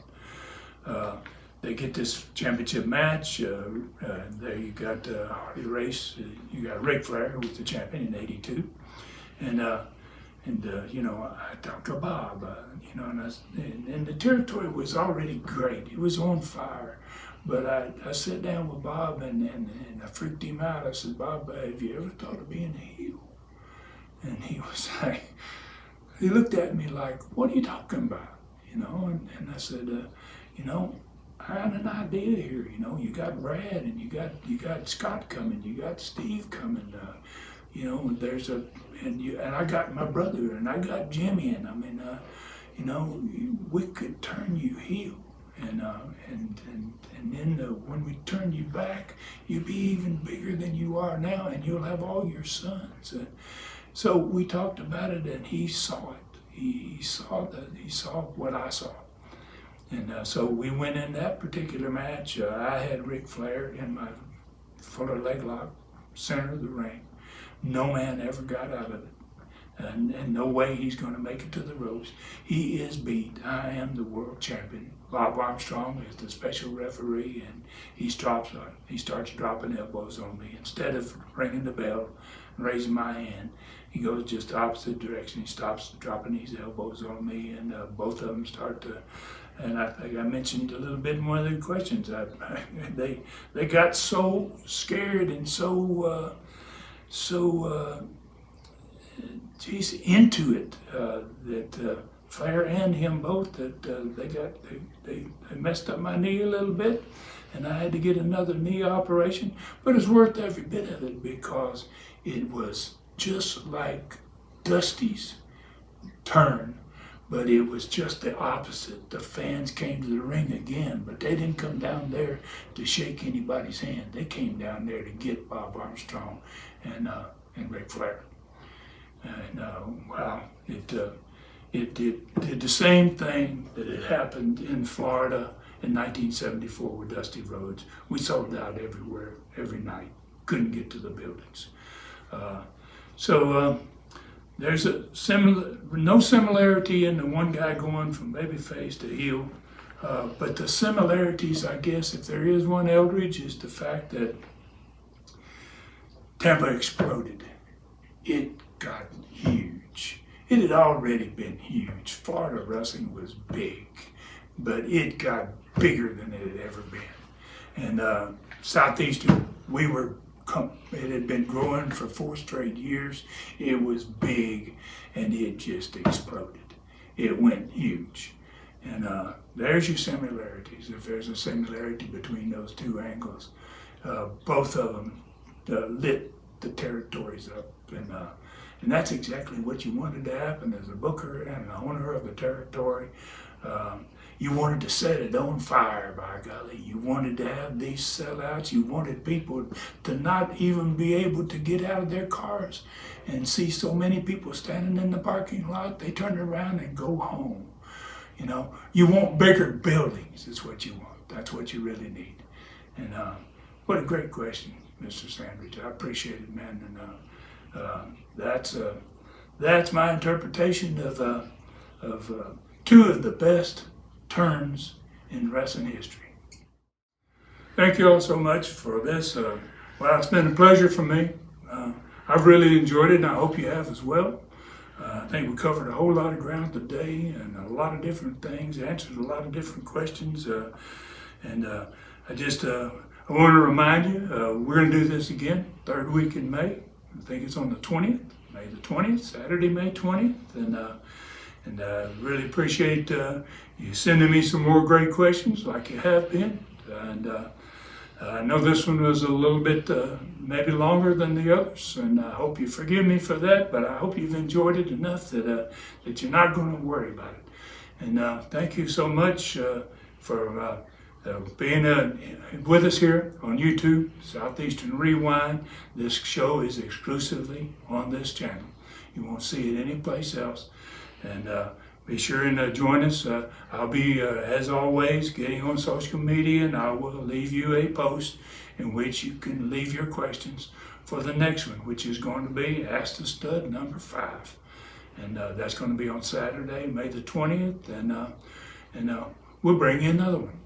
They get this championship match. There you got Harley Race. You got Ric Flair, who was the champion in '82, and you know, I talked to Bob. You know, and the territory was already great. It was on fire. But I sat down with Bob and I freaked him out. I said, Bob, have you ever thought of being a heel? And he was like, he looked at me like, what are you talking about? You know, and I said, you know, I had an idea here. You know, you got Brad and you got Scott coming, you got Steve coming. You know, there's and I got my brother and I got Jimmy, and I mean, you know, we could turn you heel, and then when we turn you back, you'll be even bigger than you are now, and you'll have all your sons. So we talked about it, and he saw it. He saw what I saw. And so we went in that particular match. I had Ric Flair in my Fuller leg lock, center of the ring. No man ever got out of it. And no way he's going to make it to the ropes. He is beat. I am the world champion. Bob Armstrong is the special referee, and he starts dropping elbows on me. Instead of ringing the bell and raising my hand, he goes just the opposite direction. He stops dropping these elbows on me, and both of them start to. And I think I mentioned a little bit in one of the questions. They got so scared and so into it that Flair and him both, that they messed up my knee a little bit, and I had to get another knee operation. But it's worth every bit of it, because it was just like Dusty's turn, but it was just the opposite. The fans came to the ring again, but they didn't come down there to shake anybody's hand. They came down there to get Bob Armstrong and Ric Flair. And wow, it did the same thing that had happened in Florida in 1974 with Dusty Rhodes. We sold out everywhere, every night. Couldn't get to the buildings. So there's no similarity in the one guy going from babyface to heel. But the similarities, I guess, if there is one, Eldridge, is the fact that Tampa exploded. It got huge. It had already been huge. Florida wrestling was big, but it got bigger than it had ever been. And Southeastern, it had been growing for 4 straight years. It was big, and it just exploded. It went huge. And there's your similarities. If there's a similarity between those two angles, both of them lit the territories up. And that's exactly what you wanted to happen as a booker and an owner of a territory. You wanted to set it on fire, by golly. You wanted to have these sellouts. You wanted people to not even be able to get out of their cars and see so many people standing in the parking lot. They turn around and go home. You know, you want bigger buildings is what you want. That's what you really need. And what a great question, Mr. Sandridge. I appreciate it, man. And that's my interpretation of 2 of the best turns in wrestling history. Thank you all so much for this. Well, it's been a pleasure for me. I've really enjoyed it, and I hope you have as well. I think we covered a whole lot of ground today, and a lot of different things, answered a lot of different questions. I want to remind you, we're going to do this again, 3rd week in May. I think it's on the 20th, May the 20th, Saturday, May 20th. And really appreciate you sending me some more great questions like you have been. And I know this one was a little bit maybe longer than the others, and I hope you forgive me for that, but I hope you've enjoyed it enough that you're not going to worry about it. And thank you so much for being with us here on YouTube, Southeastern Rewind. This show is exclusively on this channel. You won't see it anyplace else. And be sure and join us. I'll be, as always, getting on social media, and I will leave you a post in which you can leave your questions for the next one, which is going to be Ask the Stud number 5. And that's going to be on Saturday, May the 20th, and we'll bring you another one.